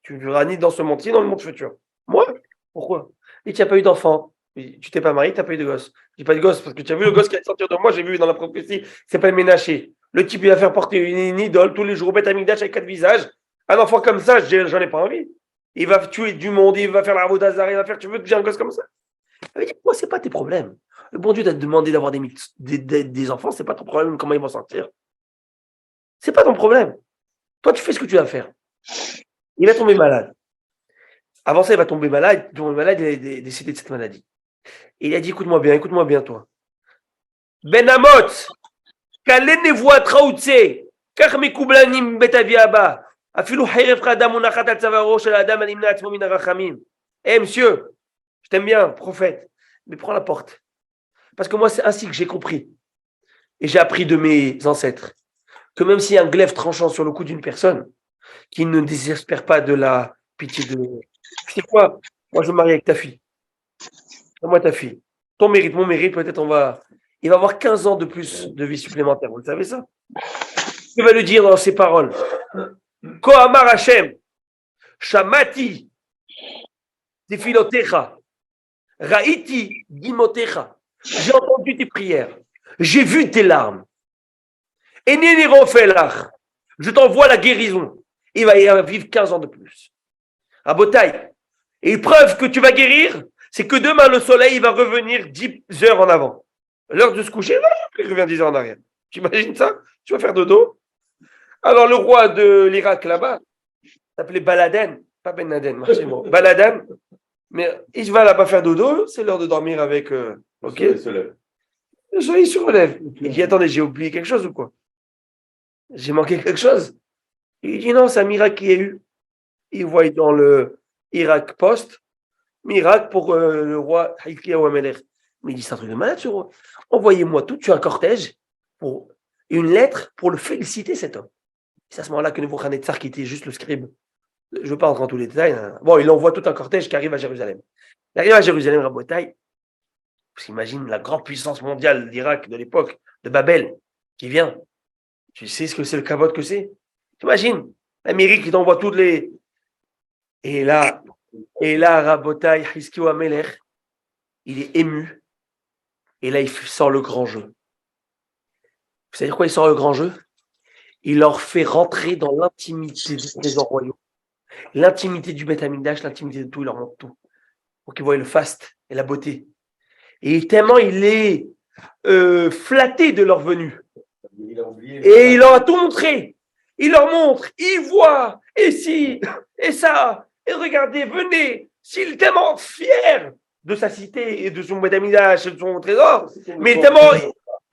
Tu ne vivras ni dans ce monde, ni dans le monde futur. Moi Pourquoi? Et tu n'as pas eu d'enfant. Tu t'es pas marié, tu n'as pas eu de gosse. Je dis pas de gosse parce que tu as vu le gosse qui allait sortir de moi, j'ai vu dans la prophétie, c'est pas le Ménaché. Le type, il va faire porter une idole tous les jours au Beth Amikdash avec 4 visages. Un enfant comme ça, j'en ai pas envie. Il va tuer du monde, il va faire la Vodazara, il va faire, tu veux que j'ai un gosse comme ça? Il va dire, moi, c'est pas tes problèmes. Le bon Dieu t'a demandé d'avoir des enfants, c'est pas ton problème, comment ils vont sortir. C'est pas ton problème. Toi, tu fais ce que tu vas faire. Il va tomber malade. Avant ça, il va tomber malade. Il est décédé de cette maladie. Et il a dit, écoute-moi bien, toi. Ben Amot, Kalen Nevoa Traoutse, Kach Mekublanim Betaviaba, Afilu Hayref Radam Unachat al Tzavaro Shel Adam Animna Atzmo Min Arachamim. Eh, monsieur, je t'aime bien, prophète, mais prends la porte. Parce que moi, c'est ainsi que j'ai compris. Et j'ai appris de mes ancêtres que même s'il y a un glaive tranchant sur le cou d'une personne, qui ne désespère pas de la pitié de. Tu sais quoi? Moi, je me marie avec ta fille. Moi, ta fille. Ton mérite, mon mérite, peut-être il va avoir 15 ans de plus de vie supplémentaire. Vous le savez ça? Il va le dire dans ses paroles. Kohamar Hashem, Shamati, Tefilotecha, Raiti, Gimotecha. J'ai entendu tes prières. J'ai vu tes larmes. Et je t'envoie la guérison. Il va vivre 15 ans de plus. À Botaï. Et preuve que tu vas guérir, c'est que demain, le soleil il va revenir 10 heures en avant. L'heure de se coucher, il revient 10 heures en arrière. Tu imagines ça? Tu vas faire dodo? Alors, le roi de l'Irak, là-bas, s'appelait Baladen, pas Ben Laden, Baladen. Mais il va là-bas faire dodo, c'est l'heure de dormir avec. Ok. Le soleil. Le soleil se relève. Il dit, attendez, j'ai oublié quelque chose ou quoi? J'ai manqué quelque chose? Il dit, non, c'est un miracle qu'il y a eu. Il voit dans le Irak Post, miracle pour le roi Hiskiyahu Amelech. Mais il dit, c'est un truc de malade, ce roi. Envoyez-moi tout, tu as un cortège, pour une lettre pour le féliciter, cet homme. C'est à ce moment-là que Nebuchadnezzar, qui était juste le scribe, je ne veux pas rentrer dans tous les détails. Hein. Bon, il envoie tout un cortège qui arrive à Jérusalem. Il arrive à Jérusalem, Rabotaï. Parce qu'imagine la grande puissance mondiale d'Irak de l'époque, de Babel, qui vient. Tu sais ce que c'est le kavod que c'est? T'imagines? L'Amérique qui t'envoie toutes les. Et là, Rabotaï, Hiskiyahu Amelech, il est ému. Et là, il sort le grand jeu. Vous savez quoi, il sort le grand jeu? Il leur fait rentrer dans l'intimité des trésors royaux. L'intimité du Beth Amikdash, l'intimité de tout, il leur montre tout. Pour qu'ils voient le faste et la beauté. Et tellement il est flatté de leur venue. Et il leur a tout montré. Il leur montre, il voit, et si, et ça, et regardez, venez. S'il est tellement fier de sa cité et de son Beth Amikdash et de son trésor, mais tellement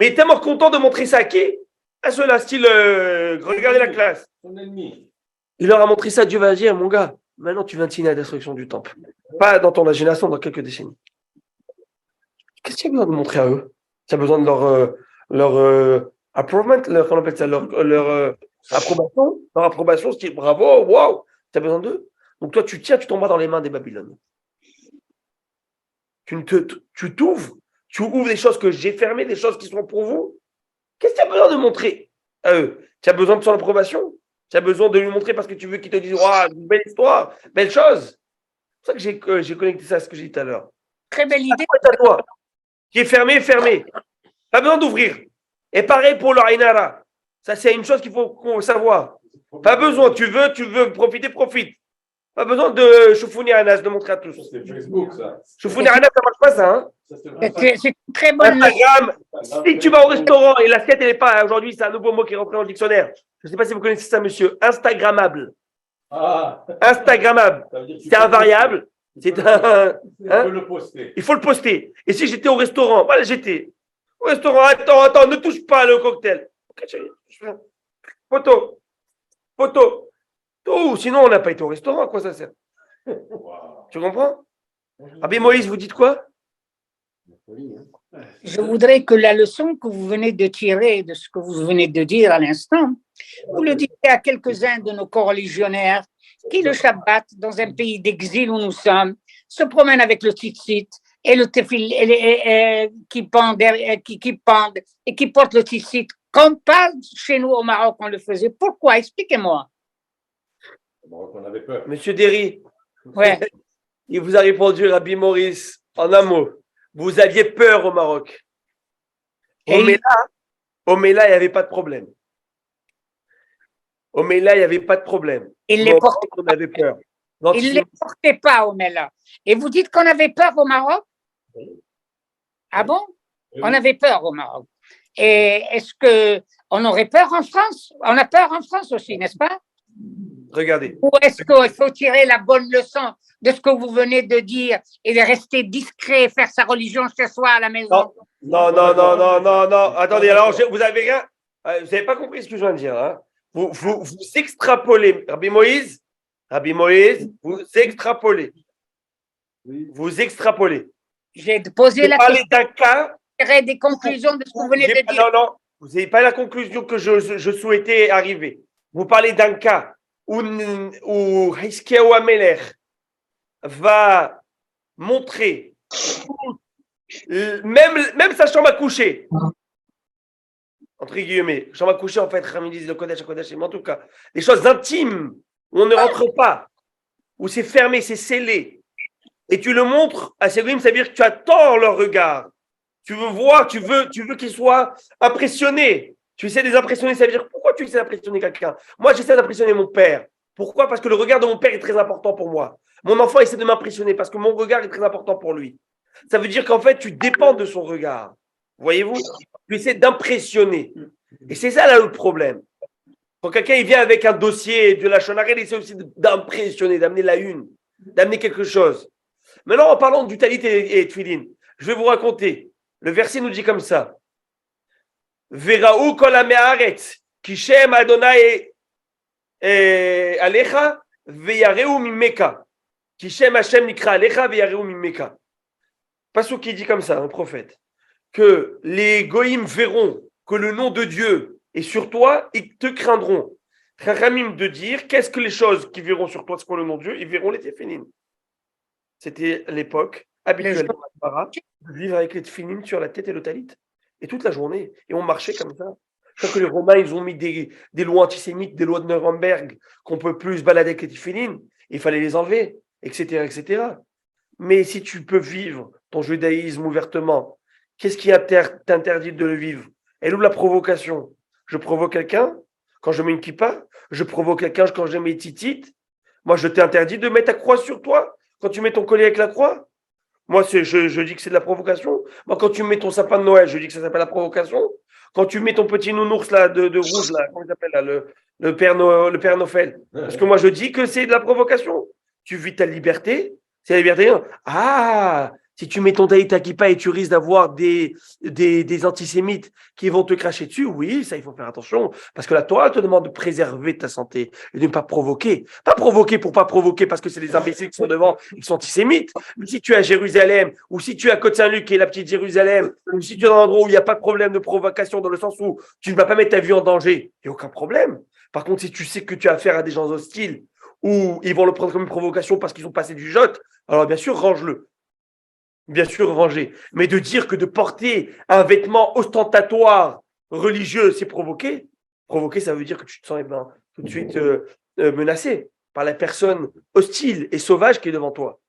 Mais il est tellement content de montrer ça à qui? À ceux-là, style, regardez la classe. Son ennemi. Il leur a montré ça, Dieu va dire, mon gars, maintenant tu vas signer la destruction du temple. Pas dans ton génération, dans quelques décennies. Qu'est-ce qu'il y a besoin de montrer à eux? Tu as besoin de leur approval, comment on appelle ça, leur approbation, leur approbation, style bravo, waouh, tu as besoin d'eux. Donc toi, tu tombes dans les mains des Babyloniens. Tu t'ouvres, tu ouvres des choses que j'ai fermées, des choses qui sont pour vous. Qu'est-ce que tu as besoin de montrer à eux? Tu as besoin de son approbation? Tu as besoin de lui montrer parce que tu veux qu'il te dise waouh, une belle histoire, belle chose. C'est pour ça que j'ai connecté ça à ce que j'ai dit tout à l'heure. Très belle idée. À toi, qui est fermé, fermé. Pas besoin d'ouvrir. Et pareil pour le Ainara. Ça, c'est une chose qu'il faut savoir. Pas besoin. Tu veux profiter, profite. Pas besoin de choufouni Anas, de montrer à tous. Ça, c'est Facebook, ça. Choufouni Anas, ça marche pas, ça. Hein. Ça, c'est vrai. C'est une très bonne leçon. Instagram. Si tu vas au restaurant et l'assiette, elle n'est pas. Aujourd'hui, c'est un nouveau mot qui est rentré dans le dictionnaire. Je ne sais pas si vous connaissez ça, monsieur. Instagrammable. Ah, Instagrammable. ça veut dire que tu C'est peux- invariable. C'est un. Tu Hein? peux le poster. Il faut le poster. Et si j'étais au restaurant, voilà, j'étais au restaurant, attends, ne touche pas le cocktail. Ok, chérie, je fais. Photo. Tout, sinon on n'a pas été au restaurant, à quoi ça sert? Wow. Tu comprends? Ah bien Moïse, vous dites quoi? Folie, hein. Je voudrais que la leçon que vous venez de tirer de ce que vous venez de dire à l'instant, vous le dites à quelques-uns de nos coreligionnaires qui, le Shabbat, dans un pays d'exil où nous sommes, se promènent avec le tzitzit et le tefil, qui pendent et qui portent le tzitzit, comme pas chez nous au Maroc on le faisait. Pourquoi? Expliquez-moi. Bon, on avait peur. Monsieur Derry, Ouais. il vous a répondu, Rabbi Maurice, en un mot. Vous aviez peur au Maroc. Au Et- Mela, il n'y avait pas de problème. Au Mela, il n'y avait pas de problème. Il Mais les au portait, Maroc, on avait peur. il les portait pas au Mela. Et vous dites qu'on avait peur au Maroc? Ah bon? On avait peur au Maroc. Et est-ce que on aurait peur en France? On a peur en France aussi, n'est-ce pas? Regardez. Ou est-ce qu'il faut tirer la bonne leçon de ce que vous venez de dire et de rester discret, faire sa religion chez soi à la maison? Non. Attendez, alors vous avez rien. Vous n'avez pas compris ce que je viens de dire. Hein? Vous extrapolez. Rabbi Moïse, vous extrapolez. Vous extrapolez. J'ai posé Vous la parlez question, d'un cas. tirer des conclusions de ce que vous venez de dire. Non. Vous n'avez pas la conclusion que je souhaitais arriver. Vous parlez d'un cas où Hiskiaou Amelech va montrer même sa chambre à coucher, entre guillemets, chambre à coucher, en fait, Rami disent le Kodesh, mais en tout cas, les choses intimes où on ne rentre pas, où c'est fermé, c'est scellé, et tu le montres à ces ça veut dire que tu attends leur regard. Tu veux voir, tu veux qu'ils soient impressionnés. Tu essaies de les impressionner, ça veut dire pourquoi tu essaies d'impressionner quelqu'un? Moi, j'essaie d'impressionner mon père. Pourquoi? Parce que le regard de mon père est très important pour moi. Mon enfant essaie de m'impressionner parce que mon regard est très important pour lui. Ça veut dire qu'en fait, tu dépends de son regard. Voyez-vous? Tu essaies d'impressionner. Et c'est ça là le problème. Quand quelqu'un il vient avec un dossier de la Shonarel, il essaie aussi d'impressionner, d'amener la une, d'amener quelque chose. Maintenant, en parlant du talit et tefillin, je vais vous raconter. Le verset nous dit comme ça. Veraou kol ha'me'aretz, ki shem Adonai alecha, veyareu mimeka. Ki shem Hashem nikra alecha, veyareu mimeka. Pasuk qui dit comme ça, un prophète, que les goïms verront que le nom de Dieu est sur toi, ils te craindront. Chachamim de dire, qu'est-ce que les choses qui verront sur toi, c'est quoi le nom de Dieu? Ils verront les téphilines. C'était l'époque habituelle de vivre avec les téphilines sur la tête et le talit. Et toute la journée. Et on marchait comme ça. Je crois que les Romains, ils ont mis des lois antisémites, des lois de Nuremberg, qu'on ne peut plus se balader avec les téphilines. Il fallait les enlever, etc., etc. Mais si tu peux vivre ton judaïsme ouvertement, qu'est-ce qui t'interdit de le vivre? Elle est où la provocation? Je provoque quelqu'un quand je mets une kippa? Je provoque quelqu'un quand je mets titites? Moi, je t'ai interdit de mettre ta croix sur toi quand tu mets ton collier avec la croix? Moi, je dis que c'est de la provocation. Moi, quand tu mets ton sapin de Noël, je dis que ça s'appelle la provocation. Quand tu mets ton petit nounours là, de rouge, là, comment il s'appelle là, le Père Noël. Parce que moi, je dis que c'est de la provocation. Tu vis ta liberté. C'est la liberté. Ah, Si tu mets ton taït ta kippa et tu risques d'avoir des antisémites qui vont te cracher dessus, oui, ça, il faut faire attention. Parce que la Torah te demande de préserver ta santé et de ne pas provoquer. Pas provoquer pour pas provoquer parce que c'est les imbéciles qui sont devant et qui sont antisémites. Mais si tu es à Jérusalem, ou si tu es à Côte-Saint-Luc, qui est la petite Jérusalem, ou si tu es dans un endroit où il n'y a pas de problème de provocation, dans le sens où tu ne vas pas mettre ta vie en danger, il n'y a aucun problème. Par contre, si tu sais que tu as affaire à des gens hostiles, ou ils vont le prendre comme une provocation parce qu'ils ont passé du jote, alors bien sûr, range-le. Bien sûr, ranger. Mais de dire que de porter un vêtement ostentatoire religieux, c'est provoquer. Provoquer, ça veut dire que tu te sens tout de suite menacé par la personne hostile et sauvage qui est devant toi.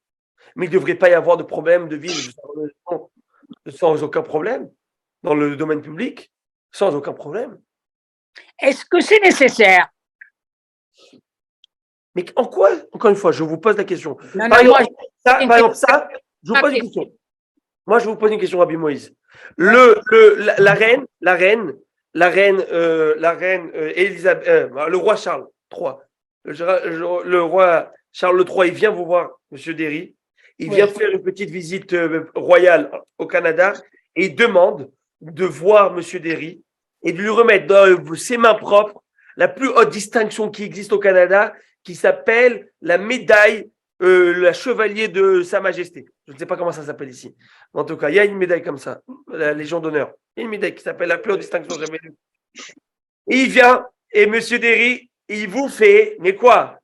Mais il ne devrait pas y avoir de problème de vie sans aucun problème dans le domaine public, sans aucun problème. Est-ce que c'est nécessaire? Mais en quoi, encore une fois, je vous pose la question. Non, Par non, exemple, ça, je vous pose une question. Moi, je vous pose une question, Rabbi Moïse. La reine Élisabeth, le roi Charles III, le roi Charles III, il vient vous voir, Monsieur Derry. Il vient faire une petite visite royale au Canada et il demande de voir Monsieur Derry et de lui remettre dans ses mains propres la plus haute distinction qui existe au Canada, qui s'appelle la médaille la chevalier de Sa Majesté. Je ne sais pas comment ça s'appelle ici. En tout cas, il y a une médaille comme ça, la Légion d'honneur. Il y a une médaille qui s'appelle la plus haute distinction jamais vue. Et il vient, et Monsieur Derry, il vous fait, mais quoi?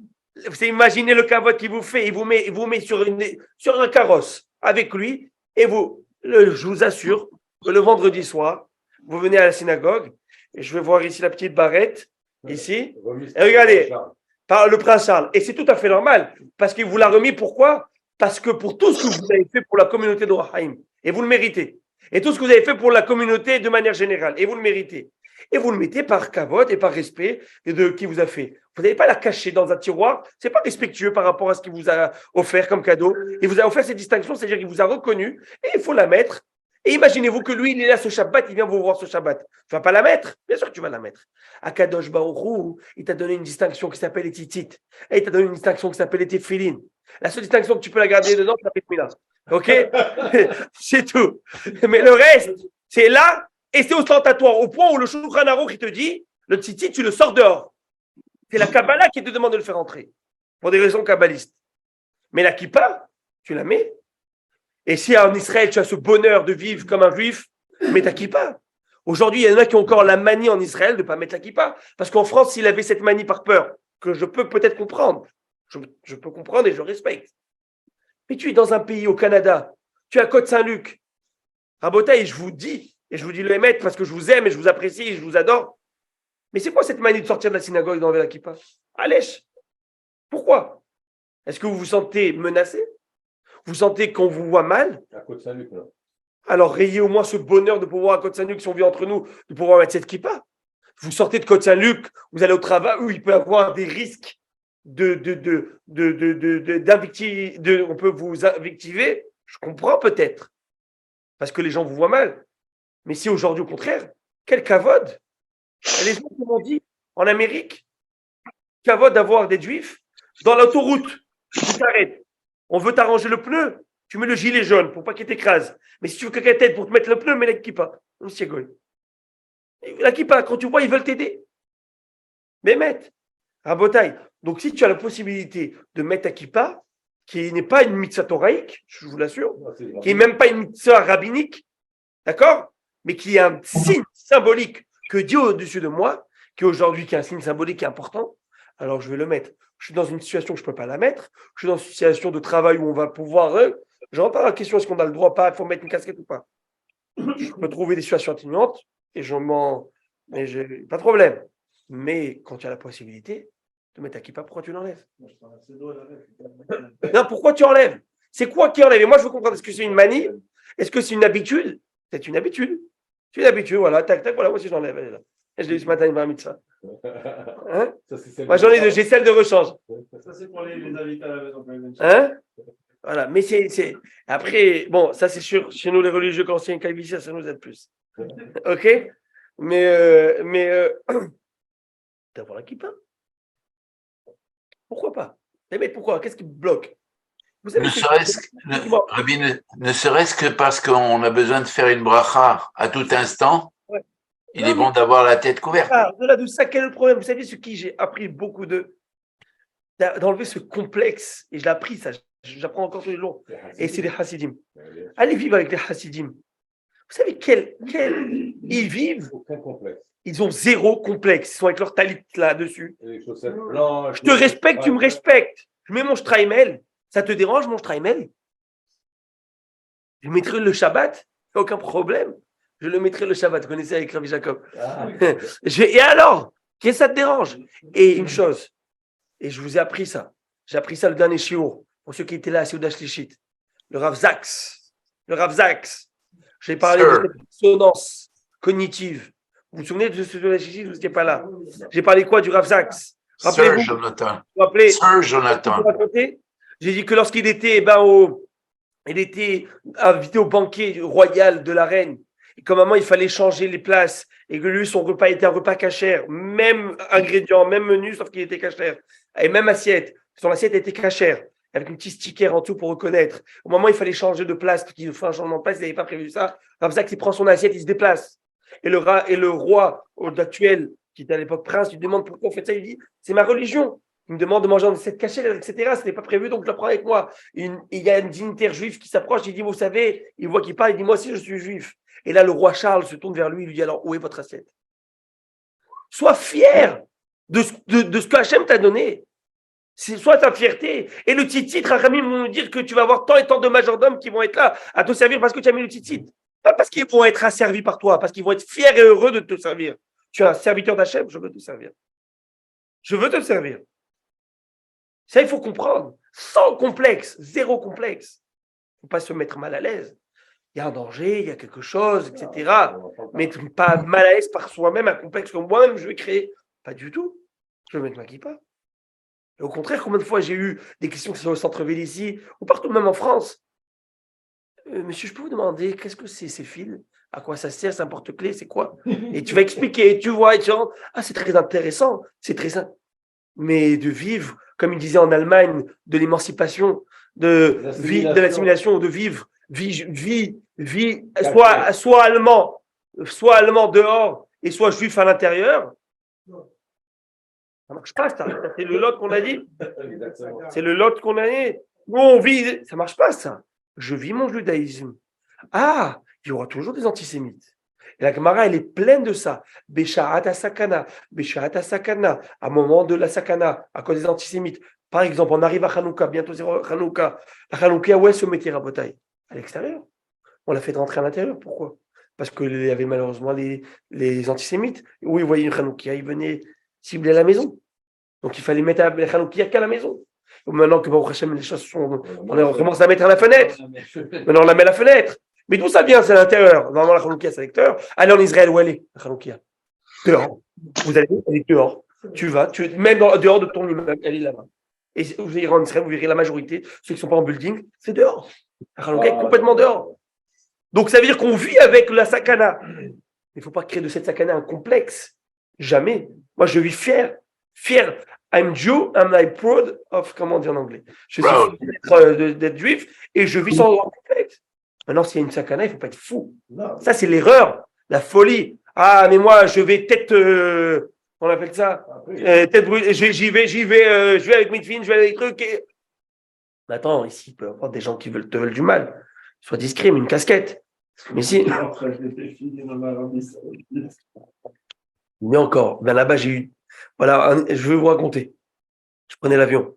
Vous imaginez le cavote qu'il vous fait, il vous met sur un carrosse avec lui, et je vous assure que le vendredi soir, vous venez à la synagogue, et je vais voir ici la petite barrette, ici, et regardez, par le prince Charles. Et c'est tout à fait normal, parce qu'il vous l'a remis. Pourquoi? Parce que pour tout ce que vous avez fait pour la communauté de Rahaïm, et vous le méritez, et tout ce que vous avez fait pour la communauté de manière générale, et vous le méritez, et vous le mettez par cavote et par respect de qui vous a fait. Vous n'allez pas la cacher dans un tiroir, c'est pas respectueux par rapport à ce qu'il vous a offert comme cadeau. Il vous a offert cette distinction, c'est-à-dire qu'il vous a reconnu, et il faut la mettre. Et imaginez-vous que lui, il est là ce Shabbat, il vient vous voir ce Shabbat. Tu vas pas la mettre? Bien sûr que tu vas la mettre. Akadosh Baruch Hu, il t'a donné une distinction qui s'appelle les titites. Et il t'a donné une distinction qui s'appelle les téphilines. La seule distinction que tu peux la garder dedans, c'est la pétmila. OK? C'est tout. Mais le reste, c'est là, et c'est ostentatoire, au point où le Shulchan Aruch, il te dit, le tzitzit, tu le sors dehors. C'est la Kabbalah qui te demande de le faire entrer, pour des raisons kabbalistes. Mais la kippa, tu la mets. Et si en Israël, tu as ce bonheur de vivre comme un juif, mets ta kippa. Aujourd'hui, il y en a qui ont encore la manie en Israël de ne pas mettre la kippa. Parce qu'en France, s'il avait cette manie par peur, que je peux peut-être comprendre, je peux comprendre et je respecte. Mais tu es dans un pays, au Canada, tu es à Côte-Saint-Luc. Rabotaï, je vous dis, et je vous dis le émettre parce que je vous aime et je vous apprécie et je vous adore. Mais c'est quoi cette manie de sortir de la synagogue et d'enlever la kippa? Allez, pourquoi? Est-ce que vous vous sentez menacé? Vous sentez qu'on vous voit mal? À Côte-Saint-Luc, là. Alors, ayez au moins ce bonheur de pouvoir à Côte-Saint-Luc, si on vit entre nous, de pouvoir mettre cette kippa. Vous sortez de Côte-Saint-Luc, vous allez au travail où il peut y avoir des risques on peut vous invectiver. Je comprends peut-être, parce que les gens vous voient mal. Mais si aujourd'hui, au contraire, quel kavod! Les gens m'ont dit, en Amérique, kavod d'avoir des juifs dans l'autoroute. Tu t'arrêtes. On veut t'arranger le pneu, tu mets le gilet jaune pour pas qu'il t'écrase. Mais si tu veux quelqu'un tête pour te mettre le pneu, mets la kippa. La kippa, quand tu vois, ils veulent t'aider. Mais mettre. Rabotaï. Donc, si tu as la possibilité de mettre ta kippa, qui n'est pas une mitzvah toraïque, je vous l'assure, qui n'est même pas une mitzvah rabbinique, d'accord? Mais qui est un signe symbolique que Dieu au-dessus de moi, qui est un signe symbolique important, alors je vais le mettre. Je suis dans une situation où je ne peux pas la mettre. Je suis dans une situation de travail où on va pouvoir. Je rentre pas dans la question est-ce qu'on a le droit, pas, il faut mettre une casquette ou pas. Je peux trouver des situations atténuantes et mais j'ai pas de problème. Mais quand tu as la possibilité de mettre ta kippa, pourquoi tu l'enlèves? Non, pourquoi tu enlèves? C'est quoi qui enlève? Et moi, je veux comprendre. Est-ce que c'est une manie? Est-ce que c'est une habitude? C'est une habitude. C'est une habitude, voilà. Tac, tac, voilà, moi aussi j'enlève. Elle est là. Et je l'ai eu ce matin, une bar mitzvah. Hein? Moi, j'en ai deux, j'ai celle de rechange. Ça, c'est pour les invités à la maison. Hein? Voilà, mais après, bon, ça c'est sûr, chez nous les religieux, quand c'est un calvitie, ça nous aide plus. Ok? Mais d'avoir la kippa. Pourquoi pas? Mais pourquoi? Qu'est-ce qui bloque? Vous savez, Ne serait-ce Rabbi, ne serait-ce que parce qu'on a besoin de faire une bracha à tout instant, Ouais. il Non, est bon d'avoir la tête couverte. au-delà de ça, quel est le problème? Vous savez, ce qui j'ai appris beaucoup d'enlever ce complexe, et je l'ai appris, ça, j'apprends encore tous les jours, et c'est les Hasidim. Allez vivre avec les Hasidim. Vous savez ils vivent, Aucun complexe. ils ont zéro complexe, ils sont avec leur talit là-dessus. Et les chaussettes blanches. Je te respecte, tu me respectes. Je mets mon shtraimel, ça te dérange mon shtraimel? Je mettrai le Shabbat, aucun problème. Je le mettrai le Shabbat, vous connaissez avec Rabbi Jacob. Ah, Et alors, qu'est-ce que ça te dérange? Et une chose, et je vous ai appris ça, j'ai appris ça le dernier shiur, pour ceux qui étaient là à Seudah Shlichit, le Rav Zaks, j'ai parlé de cette dissonance cognitive. Vous vous souvenez de Seudah Shlichit, vous n'étiez pas là. J'ai parlé quoi du Rav Zaks? Sir Rappelez-vous, Jonathan. vous vous rappelez, Sir Jonathan. j'ai dit que lorsqu'il était, il était invité au banquet royal de la reine, et qu'à un moment il fallait changer les places, et que lui, son repas était un repas cachère, même ingrédient, même menu, sauf qu'il était cachère, et même assiette. Son assiette était cachère, avec un petit sticker en dessous pour reconnaître. Au moment où il fallait changer de place, parce qu'il fait un changement de place, il n'avait pas prévu ça. Comme ça, qu'il prend son assiette, il se déplace. Et le roi actuel, qui était à l'époque prince, il demande pourquoi on fait ça. Il dit, c'est ma religion. Il me demande de manger en cette cachère, etc. Ce n'était pas prévu, donc je la prends avec moi. Il y a une dignitaire juive qui s'approche, il dit, vous savez, il voit qu'il parle, il dit, moi aussi je suis juif. Et là, le roi Charles se tourne vers lui, il lui dit, alors, où est votre assiette? Sois fier de ce que Hachem t'a donné. Soit ta fierté. Et le tzitzit, Rachamim vont nous dire que tu vas avoir tant et tant de majordomes qui vont être là à te servir parce que tu as mis le tzitzit. Pas parce qu'ils vont être asservis par toi, parce qu'ils vont être fiers et heureux de te servir. Tu es un serviteur d'Hachem, je veux te servir. Je veux te servir. Ça, il faut comprendre. Sans complexe, zéro complexe. Il ne faut pas se mettre mal à l'aise. Il y a un danger, il y a quelque chose, etc. Mais pas mal à l'aise par soi-même, un complexe que moi-même je vais créer. Pas du tout. Je vais mettre ma kippa. Et au contraire, combien de fois j'ai eu des questions qui sont au centre-ville ici, ou partout, même en France. Monsieur, je peux vous demander, qu'est-ce que c'est ces fils? À quoi ça sert? C'est un porte-clés? C'est quoi? Et tu vas expliquer, et tu vois, et tu rentres. Ah, c'est très intéressant, c'est très simple. Mais de vivre, comme il disait en Allemagne, de l'émancipation, de l'assimilation, de vivre, soit allemand dehors, et soit juif à l'intérieur. Ça marche pas, ça. C'est le lot qu'on a dit. C'est le lot qu'on a dit. Nous, on vit. Ça marche pas, ça. Je vis mon judaïsme. Ah, il y aura toujours des antisémites. Et la Gemara, elle est pleine de ça. Béchaat sakana, à un moment de la sakana, à cause des antisémites. Par exemple, on arrive à Hanouka, bientôt c'est Hanouka. À Hanouka, où est-ce que mettait Rabotai? À l'extérieur. On l'a fait rentrer à l'intérieur. Pourquoi? Parce qu'il y avait malheureusement les antisémites. Où ils voyaient une Hanouka, ils venaient cibler la maison. Donc il fallait mettre la Hanouka qu'à la maison. Maintenant que Baruch Hashem, les choses sont. On commence à mettre à la fenêtre. Maintenant on la met à la fenêtre. Mais d'où ça vient? C'est à l'intérieur. Normalement la Hanouka c'est à l'extérieur. Allez en Israël, où elle est, la Hanouka? Dehors. Vous allez, elle est dehors. Tu vas, même dehors de ton immeuble, elle est là-bas. Et vous irez en Israël, vous verrez la majorité, ceux qui ne sont pas en building, c'est dehors. La Hanouka est complètement dehors. Donc ça veut dire qu'on vit avec la sakana. Il ne faut pas créer de cette sakana un complexe. Jamais. Moi je vis fier. I'm Jew and I'm proud of, comment dire en anglais? Je suis fier d'être juif et je vis sans complexe. Maintenant, s'il y a une sakana, il ne faut pas être fou. Non. Ça, c'est l'erreur, la folie. Ah, mais moi, je vais tête, on appelle ça, tête brûlée, j'y vais, je vais avec mes filles, je vais avec des trucs. Et... Mais attends, ici, il peut y avoir des gens qui te veulent du mal. Sois discret, mais une casquette. Mais si. Mais encore, ben là-bas, j'ai eu. Voilà, je vais vous raconter. Je prenais l'avion.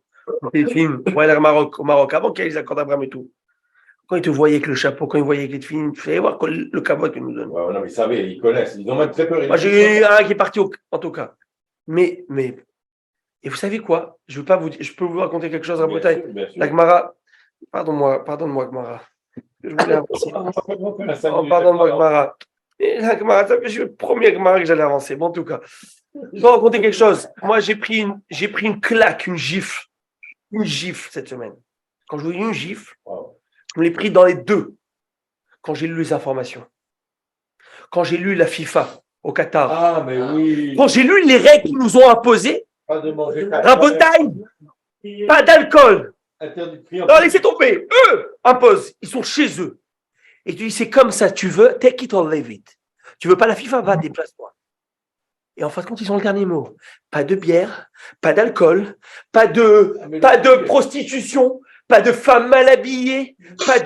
Les films, pour aller au Maroc, avant qu'il y ait les accords d'Abraham et tout. Quand ils te voyaient avec le chapeau, quand ils voyaient avec les films, tu fallait voir le cabot qu'ils nous donnent. Ouais, non, mais ils savaient, ils connaissent, ils ont même très peur. Moi, j'ai eu un qui est parti en tout cas. Mais, et vous savez quoi? Je peux vous raconter quelque chose à Bretagne. La Gemara, pardonne-moi, Gemara. Je voulais avancer. Pardonne-moi, Gemara. La Gemara, je suis le premier Gemara que j'allais avancer. Bon, en tout cas, je vais raconter quelque chose. Moi, j'ai pris une claque, une gifle cette semaine. Quand je vous dis une gifle, je l'ai pris dans les deux. Quand j'ai lu les informations. Quand j'ai lu la FIFA au Qatar. Ah, mais oui. Quand j'ai lu les règles qu'ils nous ont imposées. Pas de manger. Rabotaille, pas d'alcool. Interdit de crier en Non, laissez tomber. Eux imposent. Ils sont chez eux. Et tu dis, c'est comme ça, tu veux, take it or leave it. Tu veux pas la FIFA, va, déplace-toi. Et en fin de compte, ils ont le dernier mot. Pas de bière, pas d'alcool, pas de prostitution, pas de femmes mal habillées, pas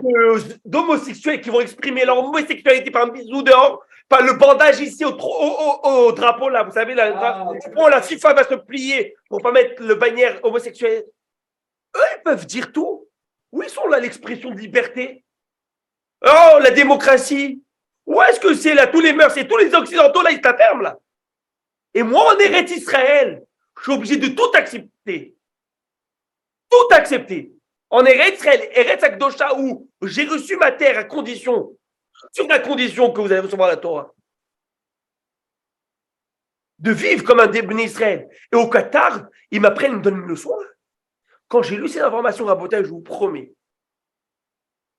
d'homosexuels qui vont exprimer leur homosexualité par un bisou dehors, pas le bandage ici au drapeau là. Vous savez, la FIFA va se plier pour pas mettre le bannière homosexuel. Eux, ils peuvent dire tout. Où ils sont là, l'expression de liberté? Oh, la démocratie. Où est-ce que c'est là? Tous les mœurs et tous les occidentaux là, ils se la ferment là. Et moi, en Eretz Israël, je suis obligé de tout accepter. Tout accepter. En Eretz Israël, Eretz Akdosha, où j'ai reçu ma terre à condition, sur la condition que vous allez recevoir la Torah, de vivre comme un Béné Israël. Et au Qatar, ils m'apprennent, ils me donnent une leçon. Quand j'ai lu ces informations à Botaï, je vous promets,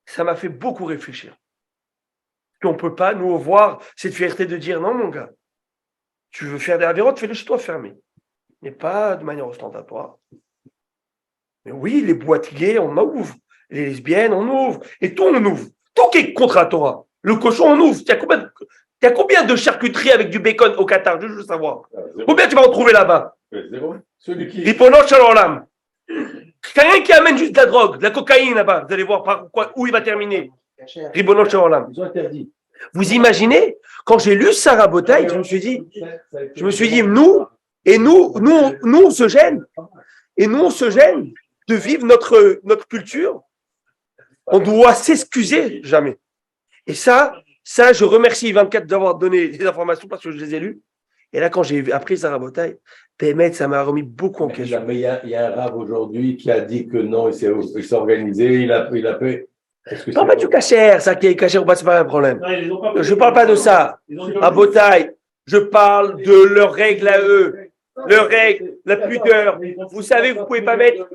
ça m'a fait beaucoup réfléchir. On ne peut pas nous voir cette fierté de dire non, mon gars. Tu veux faire des avérotes, fais-le chez toi fermé. Mais pas de manière ostentatoire. Mais oui, les boîtes gays, on ouvre. Les lesbiennes, on ouvre. Et tout, on ouvre. Tout qui est contre la Torah. Le cochon, on ouvre. Il y a combien de charcuteries avec du bacon au Qatar? Je veux savoir. Combien tu vas en trouver là-bas? Zéro. Celui qui. Ripono Shalom. Quelqu'un qui amène juste de la drogue, de la cocaïne là-bas. Vous allez voir où il va terminer. Ripono Shalom. Ils ont interdit. Vous imaginez, quand j'ai lu Sarah Botaï, je me suis dit, nous, on se gêne. Et nous, on se gêne de vivre notre culture. On doit s'excuser jamais. Et ça, je remercie 24 d'avoir donné des informations parce que je les ai lues. Et là, quand j'ai appris Sarah Botaï, Pémet, ça m'a remis beaucoup en question. Mais il y a un rave aujourd'hui qui a dit que non, il s'est organisé, il a fait. Non, pas du cachère, ça qui est cachère ou pas, c'est pas un problème. Non, Je parle pas de ça. À Botaï, je parle de leurs règles à eux. Leurs règles, la pudeur. Vous savez, vous pouvez pas mettre.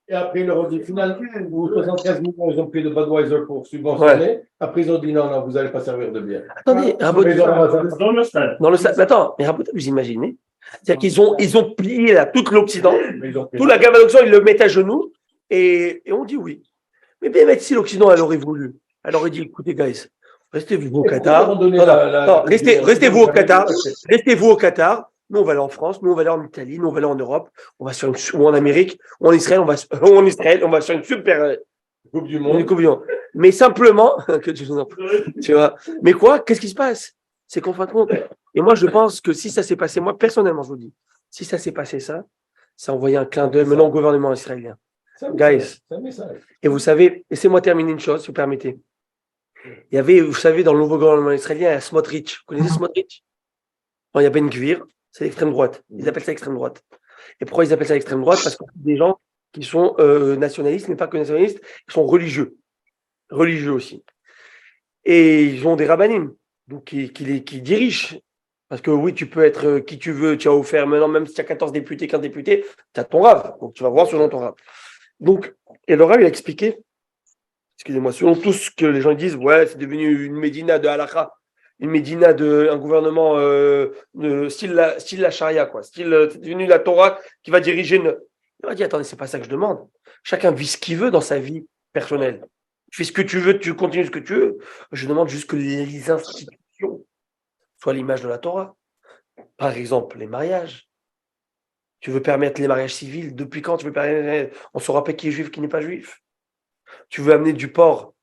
Et après, ils leur ont dit, finalement, 73 millions, ils ont pris de Budweiser pour subventionner. Ouais. Après, ils ont dit, non, vous n'allez pas servir de bière. Attendez, Rabotai. Dans le stade. Dans le stade. Attends, mais Rabotai, vous imaginez? C'est-à-dire qu'ils ont plié là, tout l'Occident, toute la gamme d'Occident, ils le mettent à genoux, et on dit oui. Mais bien, si l'Occident, elle aurait voulu, elle aurait dit, écoutez, guys, restez-vous au Qatar. Non, restez-vous au Qatar. Restez-vous au Qatar. Nous, on va aller en France, nous, on va aller en Italie, nous, on va aller en Europe, on va sur ou en Amérique, ou en Israël, on va sur une super Coupe du Monde. Mais simplement, tu vois. Mais quoi? Qu'est-ce qui se passe? C'est qu'en fin de compte, et moi, je pense que si ça s'est passé, moi, personnellement, je vous dis, si ça s'est passé ça envoyait un clin d'œil maintenant au gouvernement israélien. Guys. Et vous savez, laissez-moi terminer une chose, si vous permettez. Il y avait, vous savez, dans le nouveau gouvernement israélien, il y a Smotrich. Vous connaissez Smotrich? Il y a Ben Gvir. C'est l'extrême droite. Ils appellent ça l'extrême droite. Et pourquoi ils appellent ça l'extrême droite? Parce que c'est des gens qui sont nationalistes, mais pas que nationalistes, qui sont religieux. Religieux aussi. Et ils ont des rabbinim, donc qui dirigent. Parce que oui, tu peux être qui tu veux, tu as offert maintenant, même si tu as 14 députés, 15 députés, tu as ton rab. Donc tu vas voir selon ton rab. Donc, et le rab, il a expliqué, excusez-moi, selon tout ce que les gens disent, ouais, c'est devenu une médina de halakha. Une médina un gouvernement style la charia, quoi. C'est devenu la Torah qui va diriger Il va dire, attendez, c'est pas ça que je demande. Chacun vit ce qu'il veut dans sa vie personnelle. Tu fais ce que tu veux, tu continues ce que tu veux. Je demande juste que les institutions soient l'image de la Torah. Par exemple, les mariages. Tu veux permettre les mariages civils. Depuis quand tu veux permettre... On ne saura pas qui est juif, qui n'est pas juif. Tu veux amener du porc.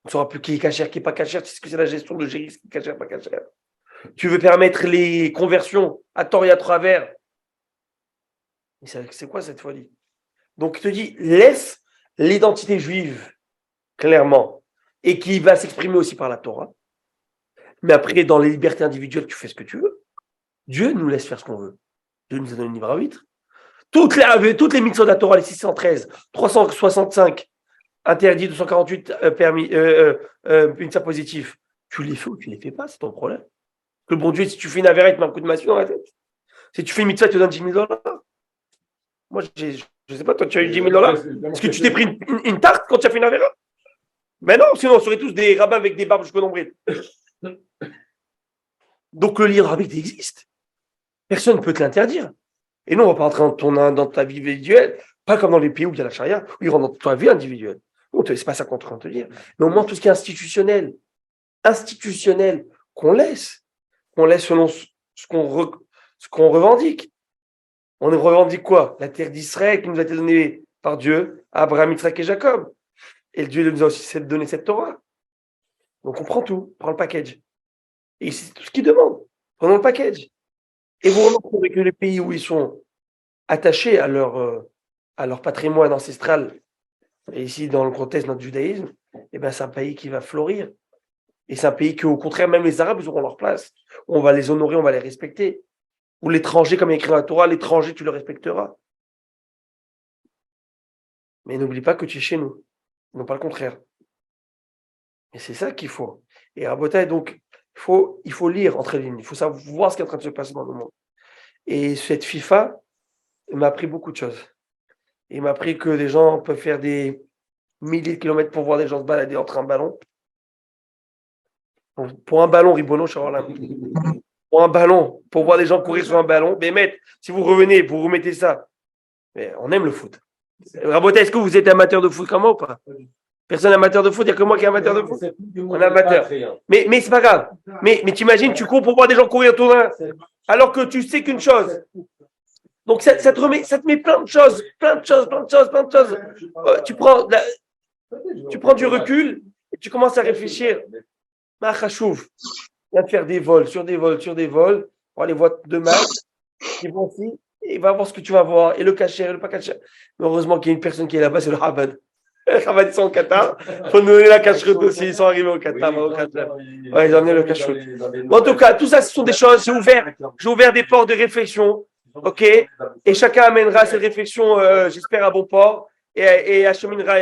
On ne saura plus qui est cachère, qui n'est pas cachère. Tu sais ce que c'est la gestion de gérer, qui est cachère, pas cachère. Tu veux permettre les conversions à tort et à travers. C'est quoi cette folie? Donc, je te dis, laisse l'identité juive, clairement, et qui va s'exprimer aussi par la Torah. Mais après, dans les libertés individuelles, tu fais ce que tu veux. Dieu nous laisse faire ce qu'on veut. Dieu nous a donné le libre arbitre. Toutes les mitzvot de la Torah, les 613, 365, interdits, 248, permis, mitzvah positif, tu les fais ou tu les fais pas, c'est ton problème. Que le bon Dieu, si tu fais une avéra, il te met un coup de massue dans la tête. Si tu fais une mitzvah, il te donne $10,000. Moi, je ne sais pas, toi, tu as eu $10,000. Est-ce que tu t'es pris une tarte quand tu as fait une avéra? Mais non, sinon, on serait tous des rabbins avec des barbes jusqu'au nombril. Donc, le libre arbitre existe. Personne ne peut te l'interdire. Et non, on ne va pas rentrer dans ta vie individuelle. Pas comme dans les pays où il y a la charia, où ils rentrent dans ta vie individuelle. C'est pas ça qu'on est en train de te dire. Mais au moins, tout ce qui est institutionnel, qu'on laisse selon ce qu'on revendique. On revendique quoi? La terre d'Israël qui nous a été donnée par Dieu, à Abraham, Isaac et Jacob. Et Dieu nous a aussi donné cette Torah. Donc on prend tout, on prend le package. Et c'est tout ce qu'il demande. Prenons le package. Et vous remarquerez que les pays où ils sont attachés à leur patrimoine ancestral, et ici dans le contexte de notre judaïsme, eh ben, c'est un pays qui va fleurir. Et c'est un pays qu'au contraire, même les Arabes, ils auront leur place. On va les honorer, on va les respecter. Ou l'étranger, comme il y a écrit dans la Torah, l'étranger, tu le respecteras. Mais n'oublie pas que tu es chez nous, non pas le contraire. Et c'est ça qu'il faut. Et Rabotai, donc, il faut lire entre les lignes, il faut savoir ce qui est en train de se passer dans le monde. Et cette FIFA m'a appris beaucoup de choses. Il m'a appris que des gens peuvent faire des milliers de kilomètres pour voir des gens se balader entre un ballon. Pour un ballon, Ribono, pour un ballon, pour voir des gens courir sur un ballon, mais maître, si vous revenez, vous remettez ça. Mais on aime le foot. Rabotai, est-ce que vous êtes amateur de foot comme moi ou pas? Personne n'est amateur de foot, il n'y a que moi qui est amateur de foot. On est amateur. Mais c'est pas grave. Mais t'imagines, tu cours pour voir des gens courir autour d'un, alors que tu sais qu'une chose. Donc ça te met plein de choses. Tu prends du recul et tu commences à réfléchir. Machachouf, il va te faire des vols, sur des vols. On va les voir demain. Ils vont aussi, et va voir ce que tu vas voir. Et le cacher, et le pas cacher. Mais heureusement qu'il y a une personne qui est là-bas, c'est le Rabbin. Les Rabbins sont au Qatar. Il faut nous donner la cacheroute aussi. Ils sont arrivés au Qatar. Ouais, ils ont amené le cacheroute. Bon, en tout cas, tout ça, ce sont des choses. J'ai ouvert des ports de réflexion. OK? Et chacun amènera cette réflexion, j'espère, à bon port. Et acheminera,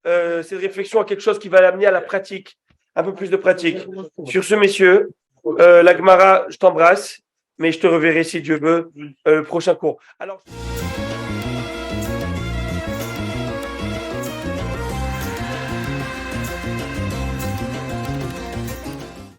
cette réflexion à quelque chose qui va l'amener à la pratique. Un peu plus de pratique. Sur ce, messieurs, la Gemara, je t'embrasse. Mais je te reverrai, si Dieu veut, le prochain cours. Alors.